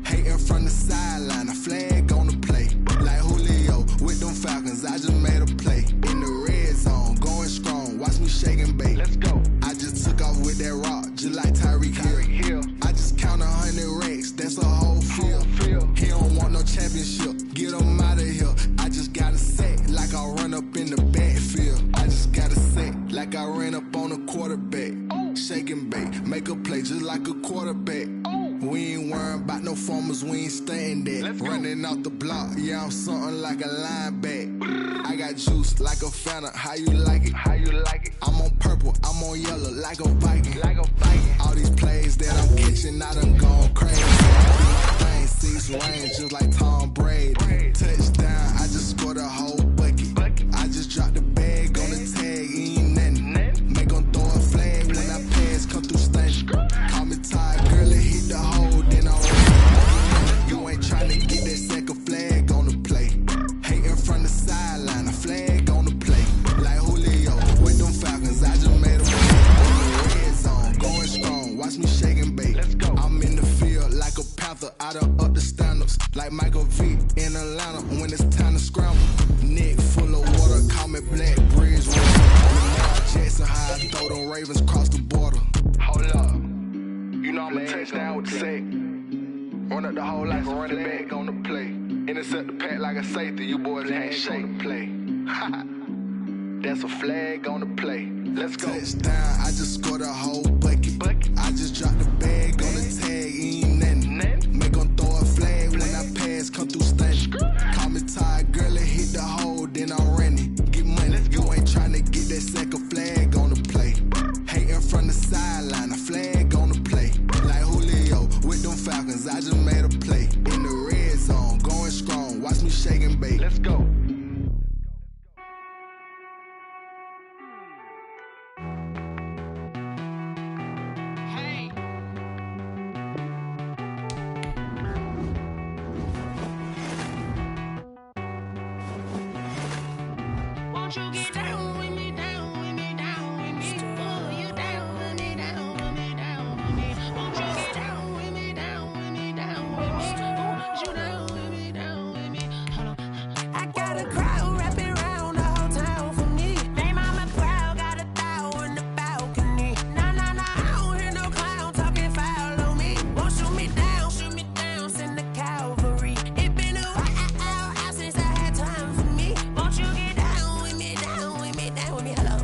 Hating from the sideline, a flag on the play. Like Julio with them Falcons, I just made a play. In the red zone, going strong, watch me shake and bake. Let's go. I just took off with that rock, just like Tyreek Hill. I just count 100 racks, that's a whole field. He don't want no championship, get him out of here. I just got a set, like I run up in the backfield. I just got a set, like I ran up on a quarterback. Shake and bake, make a play just like a quarterback. We ain't worrying about no formers, we ain't staying there. Running out the block, yeah, I'm something like a lineback. I got juice like a Fanta, how you like it? I'm on purple, I'm on yellow, like a Viking. All these plays that I'm catching, I done gone crazy. Thing 6 range, just like Tom Brady. Touchdown, I just scored a whole bucket. I just dropped the bag on the tag, ain't nothing. Make 'em throw a flag when I pass, come through stunning. Call me tired, girl, and hit the hole, then I'm running. You ain't tryna get that second flag on the play. Hating from the sideline, a flag on the play. Like Julio with them Falcons, I just made a play. In the red zone, going strong, watch me shake and bake. I'm in the field like a panther, I done up the stand-ups. Like Michael like a V in Atlanta when it's time to scramble. Neck full of water, call me Black Bridge. Lamar Jackson, how I throw them Ravens cross the border. Hold up. You know I'm a touchdown with the sack. Run up the hole like a running back on the play. Intercept the pack like a safety. You boys can't shake the play. That's a flag on the play. Let's go. Touchdown, I just scored a whole bucket. I just dropped the bag on the tag, ain't nothing. Make 'em throw a flag when I pass, come through stunning. Call me tired, girl, it hit the hole, then I'm running. Get money, you ain't tryna get that second flag on the play. Hating from the sideline, a flag on the play. Like Julio with them Falcons, I just made a play. In the red zone, going strong, watch me shake and bake. Let's go. Won't you get down with me, down with me, down with me? Oh, you down with me, down with me, down with me. Won't you get down with me, down with me, down with me? Oh, you down with me, down with me? Hold on. I got a crowd wrapping around the whole town for me. They mama proud, got a thou in the balcony. Nah, nah, nah, I don't hear no clown talking foul on me. Won't shoot me down, send the cavalry. It been a while since I had time for me. Won't you get down with me, down with me, down with me? Hello.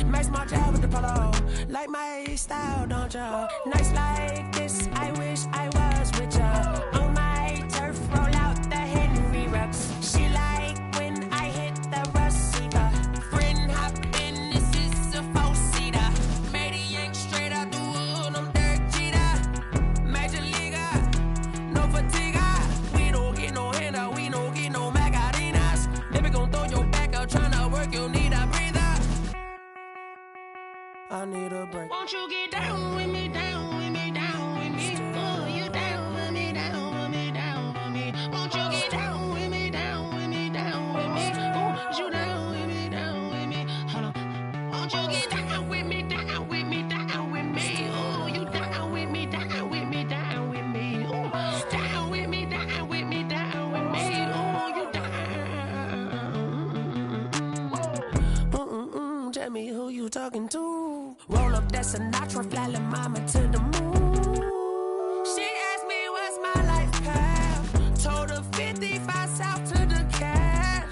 Max my job with the polo. Like my style, don't ya? Nice like this, I wish I was with ya. On my turf, roll out the Henry Rux. She like when I hit the receiver. Friend hop in, this is a four-seater. Made a yank straight out the wood, I'm Derek Jeter. Major leaguer, no fatigue. We don't get no handout, we don't get no Macarinas. Never gon' throw your back out, tryna work, you need a breather. I need a break. Won't you get down with me, down with me, down with me? Oh, you down with me, down with me, down with me? Won't you get down with me, down with me, down with me? Oh, you down with me, down with me? Hold on. Won't you get down with me, down with me, down with me? Oh, you down with me, down with me, down with me? Oh, down with me, down with me, down with me? Oh, you down. Tell me who you talking to. Roll up that Sinatra, fly la mama to the moon. She asked me what's my life path. Told her 55 south to the cat.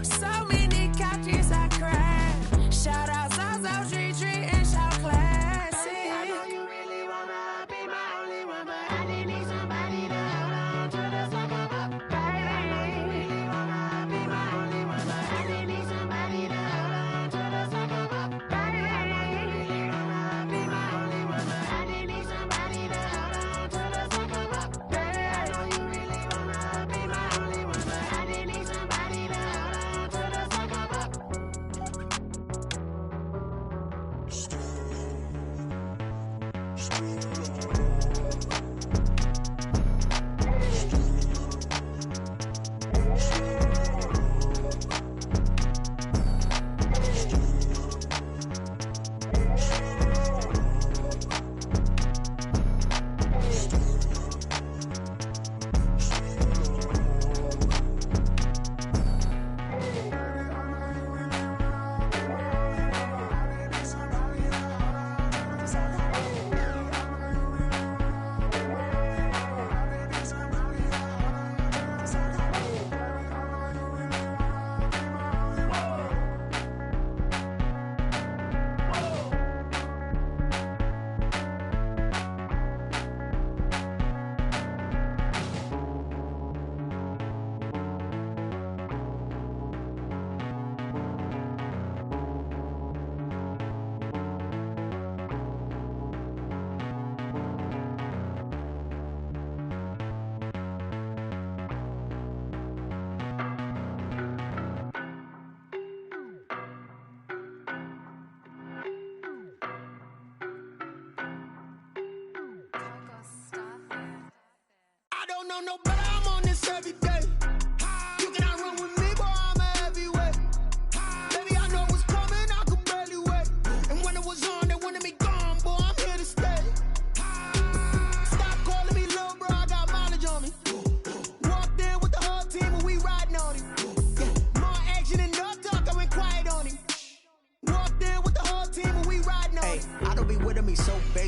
So many couches I cried. Shout out South Street and shout classy. I know you really wanna be my only one, but I didn't need somebody to hold on to the sucker up. Baby, I know you really wanna be my only one, but I didn't need somebody to hold on to the sucker up. Baby, I know you really wanna be my only one, but I didn't need somebody to hold on to the sucker up. Baby, I know you really wanna be my only one, but I didn't need somebody to hold on to the sucker up. don't know no better, I'm on this every day. You cannot run with me, boy, I'm a heavyweight. Baby, I know what's coming, I could barely wait. And when it was on, they wanted me gone, boy, I'm here to stay. Stop calling me little bro, I got mileage on me. Walked in with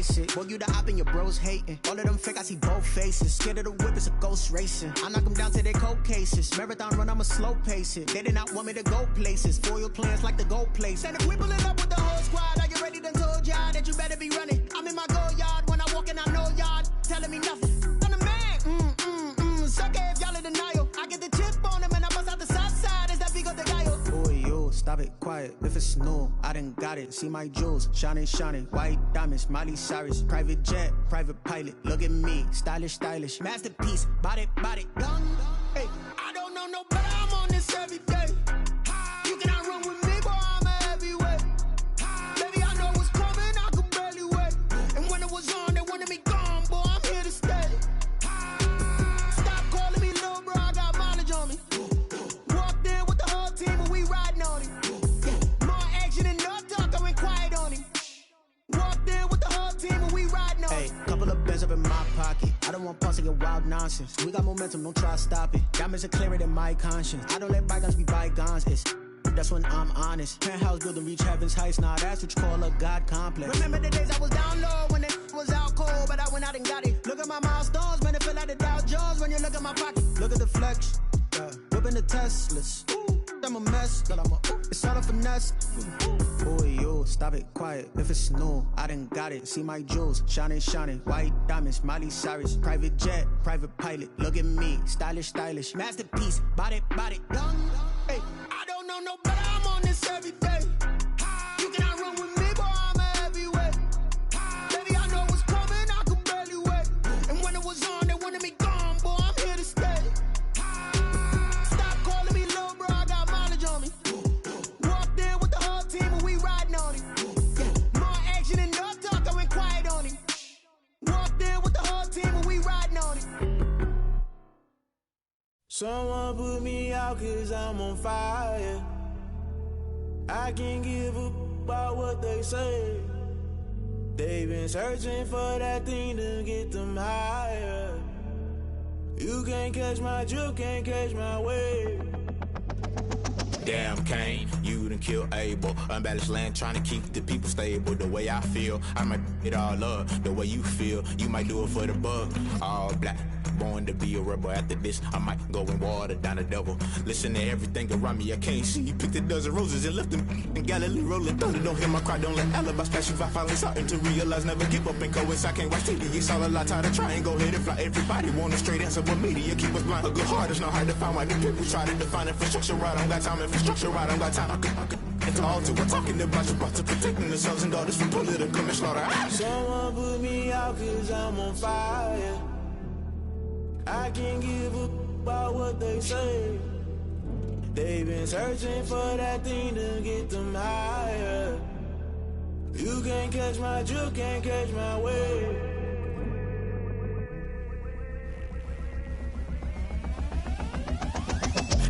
face it. Boy, you the op and your bros hating. All of them fake, I see both faces. Scared of the whip, it's a ghost racing. I knock them down to their cold cases. Marathon run, I'ma slow pace it. They did not want me to go places. Foil plans like the gold place. And if we pulling up with the whole squad, are you ready? Done told y'all that you better be running. I'm in my go yard. When I walk in, I know y'all telling me nothing. I'm the man. Sucker if y'all in denial. I get the chip on him and I bust out the south side. Is that Vigo the guy? Boy, yo, stop it, quiet. If it's new, I done got it. See my jewels, shining, shining. White diamonds, Miley Cyrus. Private jet, private pilot. Look at me, stylish, stylish. Masterpiece, body, done. Hey, I don't know no better. I'm on this every day. You cannot run with me, boy, I'm a heavyweight. Baby, I know what's coming, I could barely wait. And when it was on, they wanted me gone, boy, I'm here to stay. Stop calling me little bro, I got mileage on me. Walked in with the whole team and we riding on him. More action and no talk, I went quiet on him. Walked in with the whole team and we riding on him. Hey, couple of bands up in my pocket. I don't want pause to get wild nonsense. We got momentum, don't try to stop it. Diamonds are clearer than my conscience. I don't let bygones be bygones. That's when I'm honest. Penthouse building reach heaven's heights. Nah, that's what you call a God complex. Remember the days I was down low when it was out cold, but I went out and got it. Look at my milestones, man, it feel like the Dow Jones when you look at my pocket. Look at the flex, whipping the Teslas. I'm a mess, but it's all a finesse. Boy, yo, stop it, quiet. If it's new, I done got it. See my jewels, shining, shining. White diamonds, Miley Cyrus. Private jet, private pilot. Look at me, stylish, stylish. Masterpiece, body, done. Hey, I don't know no better. I'm on this every day. You cannot run with me, boy, I'm a heavyweight. Baby, I know what's coming, I could barely wait. And when it was on, they wanted me gone, boy, I'm here to stay. Stop calling me little bro, I got mileage on me. Walked in with the whole team and we riding on him. More action and no talk, I went quiet on him. Walked in with the whole team and we riding on him. Someone put me out cause I'm on fire. I can't give up about what they say. They've been searching for that thing to get them higher. You can't catch my drift, can't catch my wave. Damn, Kane, you done killed Abel. Unbalanced land, trying to keep the people stable. The way I feel, I might it all up. The way you feel, you might do it for the buck. All black, born to be a rebel. After this, I might go and water down the devil. Listen to everything around me, I can't see. Picked a dozen roses and left them in Galilee rolling thunder. Don't hear my cry, don't let alibis pass you by. Finally starting to realize, never give up and coincide. Can't watch TV, it's all a lot. Tired of trying, go ahead and fly. Everybody want a straight answer, but media keep us blind. A good heart is not hard to find. Why the people try to define infrastructure right? I don't got time, infrastructure right, I don't got time. I could it's all to we're talking about you, about to protecting the sons and daughters from political and slaughter. Someone put me out cause I'm on fire. I can't give up about what they say. They've been searching for that thing to get them higher. You can't catch my drift, can't catch my wave.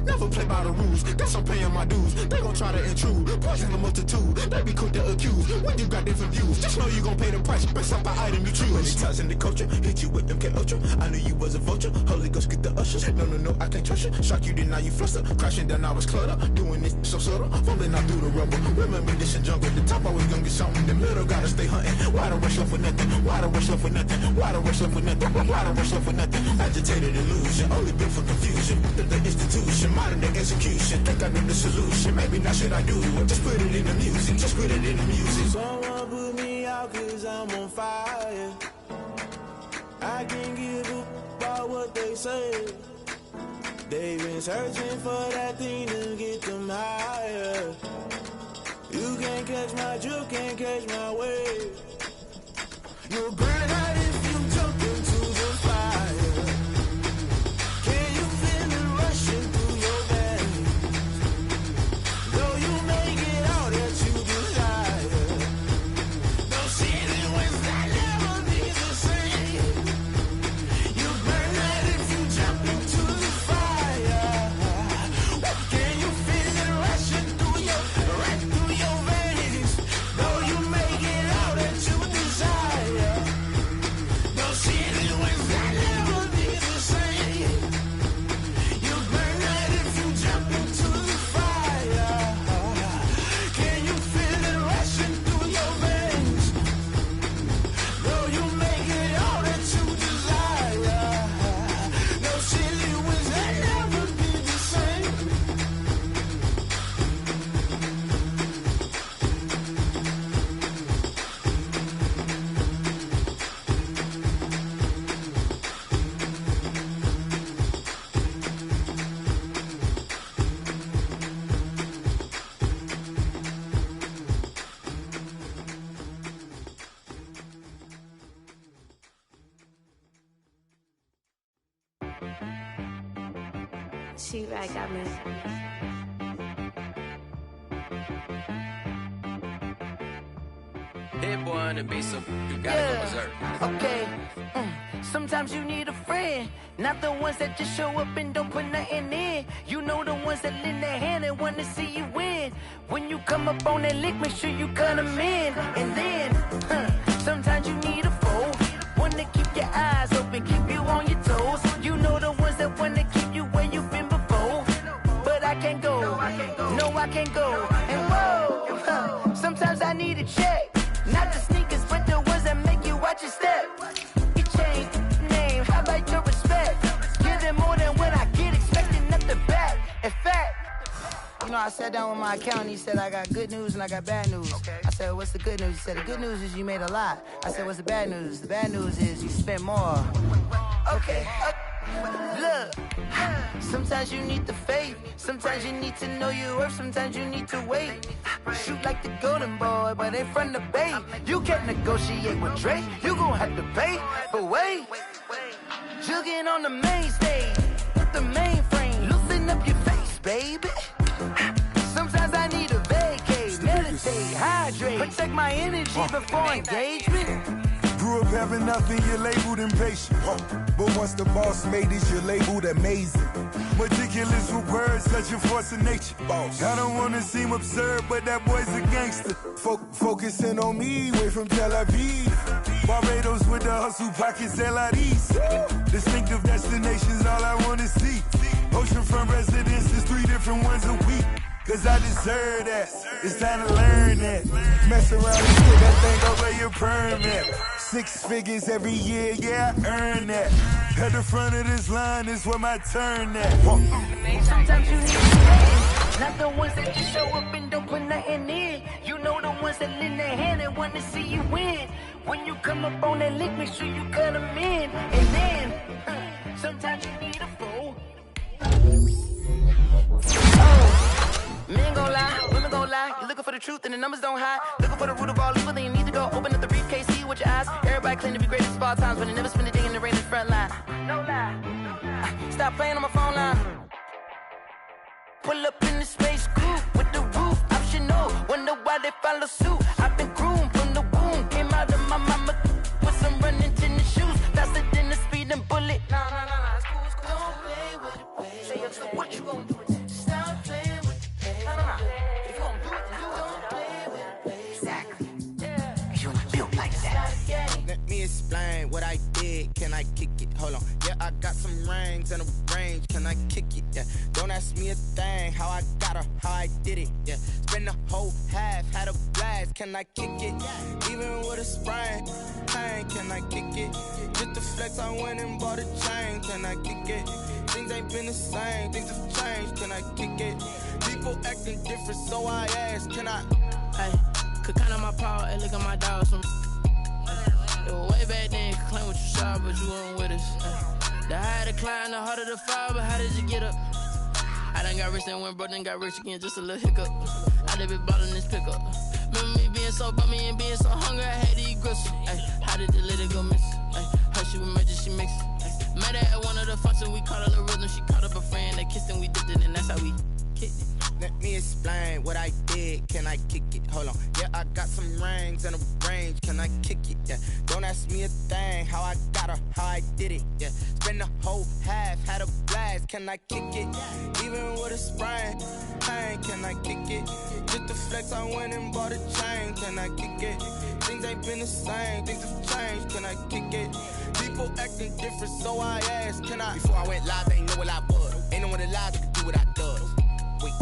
Never play by the rules, guess I'm paying my dues. They gon' try to intrude, poison the multitude. They be quick to accuse, when you got different views. Just know you gon' pay the price, based off the item you choose. Many times in the culture, hit you with them K Ultra. I knew you was a vulture, Holy Ghost get the ushers. No, I can't trust you. Shock you, then now you fluster. Crashing down, I was cluttered. Doing this so subtle, falling out through the rubble. Remember this in jungle, the top I was gonna get something. The middle gotta stay hunting. Why the rush left for nothing? Why the rush left for nothing? Why the rush left for nothing? Why the rush left for nothing? Agitated illusion, only built for confusion. The institution, modern day execution. Think I know the solution. Maybe not should I do it? Just put it in the music. Just put it in the music. Someone put me out cause I'm on fire. I can't give up about what they say. They've been searching for that thing to get them higher. You can't catch my drift, can't catch my wave. You'll burn out if you jump into the fire. Can you feel it rushing through your veins? Though you may get all that you desire, no ceiling when that never be the same. You burn out if you jump into the fire. Can you feel it rushing through your veins? Though you may get all that you desire. She right got me. Hit boy on the beat, so you gotta go berserk. Okay. Sometimes you need a friend, not the ones that just show up and don't put nothing in. You know the ones that lend their hand and want to see you win. When you come up on that lick, make sure you cut them in. And then, sometimes you need a foe, one to keep your eyes open, keep you on your toes. You know the ones that want to keep you where you've been before. But I can't go, no I can't go. And whoa, sometimes I need a check. Not the sneakers, but the ones that make you watch your step. You change name, how about your respect? Give them more than what I get, expecting nothing back. In fact, you know, I sat down with my accountant, he said, I got good news and I got bad news. Okay. I said, what's the good news? He said, the good news is you made a lot. I said, what's the bad news? The bad news is you spent more. Okay. Look, sometimes you need the faith, sometimes you need to know your worth, sometimes you need to wait. Shoot like the golden boy, but ain't from the bay. You can't negotiate with Drake, you gon' have to pay. But wait, jugging on the main stage with the mainframe, loosen up your face, baby. Sometimes I need a vacate, meditate, hydrate, protect my energy before engagement. Grew up having nothing, you're labeled impatient. But once the boss made it, you're labeled amazing. Meticulous with words, such a force of nature. I don't wanna seem absurd, but that boy's a gangster. Focusing on me, way from Tel Aviv. Barbados with the hustle pockets, LIDs. Distinctive destinations, all I wanna see. Oceanfront residences, 3 different ones a week. Cause I deserve that, it's time to learn that. Mess around and get that thing over your permit. 6 figures every year, yeah, I earn that. At the front of this line is where my turn at. Sometimes you need friends, not the ones that just show up and don't put nothing in. You know the ones that lend their hand and want to see you win. When you come up on that lick, make sure you cut them in. And then, sometimes you need a foe. Men gon' lie, women gon' lie. You're looking for the truth and the numbers don't hide. Looking for the root of all evil, then you need to go open up the briefcase, see with your eyes. Everybody claim to be greatest of all times, but they never spend a day in the rain in the front line. No lie. Stop playing on my phone line. Pull up in the space coupe with the roof optional. Wonder why they follow suit. I've been groomed from the womb. Came out of my mama with some running tennis shoes. Faster than the speeding bullet. Nah, it's cool, it's cool. Don't play with it, baby. Say up, so what you gon' do? Stop playing with it, baby. Nah. If you gon' do it, then don't play with it, baby. Exactly. Yeah. You built like that. Let me explain what I did. Can I kick it? Hold on. Yeah, I got some rings and a range. Can I kick it? Yeah. Don't ask me a thing. How I got her, how I did it. Yeah. Spend the whole half, had a blast. Can I kick it? Even with a sprain, pain. Can I kick it? Just the flex, I went and bought a chain. Can I kick it? Things ain't been the same. Things have changed. Can I kick it? People acting different, so I ask. Can I? Hey, could count on my power and look at my dogs. It was way back then, could claim what you saw, but you weren't with us. The higher the climb, the harder the fall, but how did you get up? I done got rich and went broke, then got rich again, just a little hiccup. I done been ballin' this pickup. Remember me being so bummy and being so hungry, I had to eat gristle. How did the little go miss? Her she was magic, she mixed. Met her at one of the functions, we caught her the rhythm. She caught up a friend, they kissed and we dipped it, and that's how we kicked it. Let me explain what I did. Can I kick it? Hold on. Yeah, I got some rings and a range. Can I kick it? Yeah. Don't ask me a thing. How I got her, how I did it. Yeah. Spend the whole half, had a blast. Can I kick it? Even with a sprain, pain. Can I kick it? Just the flex, I went and bought a chain. Can I kick it? Things ain't been the same. Things have changed. Can I kick it? People acting different, so I asked. Can I? Before I went live, ain't know what I was. Ain't no one alive that could do what I does. Wait.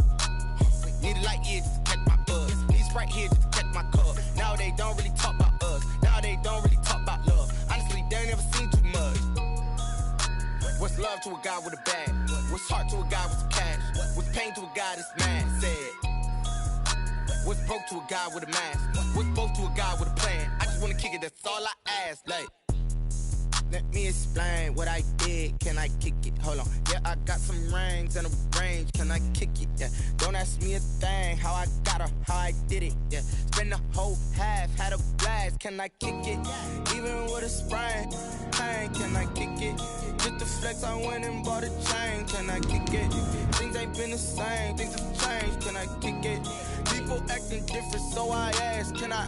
Need a light here just to catch my buzz. Need Sprite here just to catch my cup. Now they don't really talk about us. Now they don't really talk about love. Honestly, they ain't never seen too much. What's love to a guy with a bag? What's heart to a guy with some cash? What's pain to a guy that's mad? Said. What's broke to a guy with a mask? What's both to a guy with a plan? I just wanna kick it, that's all I ask. Like, let me explain what I did. Can I kick it? Hold on. Yeah, I got some rings and a range. Can I kick it? Yeah. Don't ask me a thing. How I got her, how I did it. Yeah. Spend the whole half, had a blast. Can I kick it? Even with a sprain, pain. Can I kick it? Just the flex, I went and bought a chain. Can I kick it? Things ain't been the same. Things have changed. Can I kick it? People acting different, so I ask. Can I?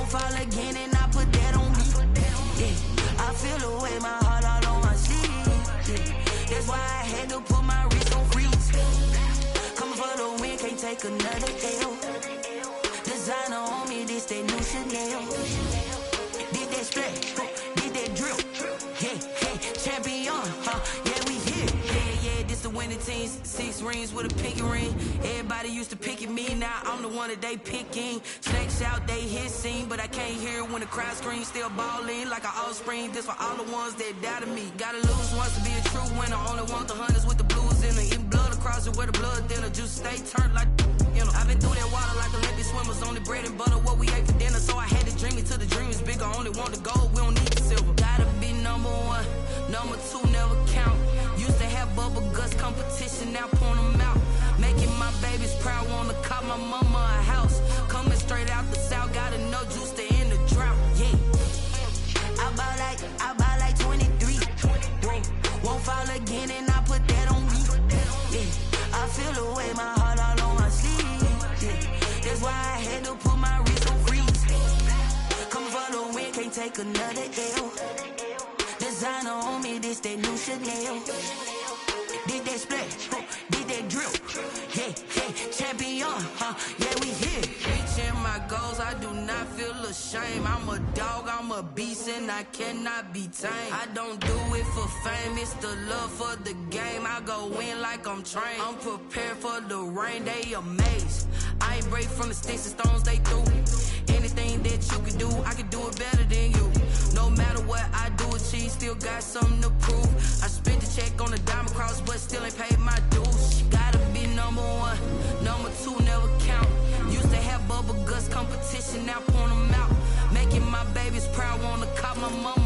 Fall again and I put that on me. Yeah, I feel the way, my heart all on my sleeve. Yeah, that's why I had to put my wrist on freeze. Coming for the win, can't take another L. Designer on me, this that new Chanel. Did that splash, did that drill. Yeah, yeah, champion, yeah, we here. Yeah, this the winning team. 6 rings with a pinky ring. Everybody used to pick at me, now I'm the one that they picking. Snakes out, they hit scene, but I can't hear it when the crowd screams. Still ballin' like an offspring. This for all the ones that doubted me. Gotta lose once to be a true winner. Only want the hunters with the blues in it. Eating blood across it where the blood dinner. Juice stay turned like, you know. I've been through that water like Olympic swimmers. Only bread and butter, what we ate for dinner. So I had to dream it till the dream is bigger. Only want the gold, we don't need the silver. Gotta be number 1, number 2 never count. Used to have bubble guts competition, now point them out. Making my babies proud, wanna cop my mama a house. Coming straight out the south, gotta know juice to end the drought. Yeah, I buy like 23. Won't fall again and I put that on me. Yeah, I feel the way, my heart all on my sleeve. Yeah, that's why I had to put my wrist on freeze. Coming for the win, can't take another L. Designer on me, this that new Chanel. Did that splash, did that drill. Yeah, yeah, champion, yeah, we here. Reaching my goals, I do not feel ashamed. I'm a dog, I'm a beast, and I cannot be tamed. I don't do it for fame, it's the love for the game. I go in like I'm trained. I'm prepared for the rain, they amazed. I ain't break from the sticks and stones they threw. Anything that you can do, I can do it better than you. No matter what I do, achieve, still got something to prove. I spent the check on the diamond cross, but still ain't paid my dues. Gotta be number 1, number 2 never count. Used to have bubble guts competition, now point them out. Making my babies proud, wanna cop my mama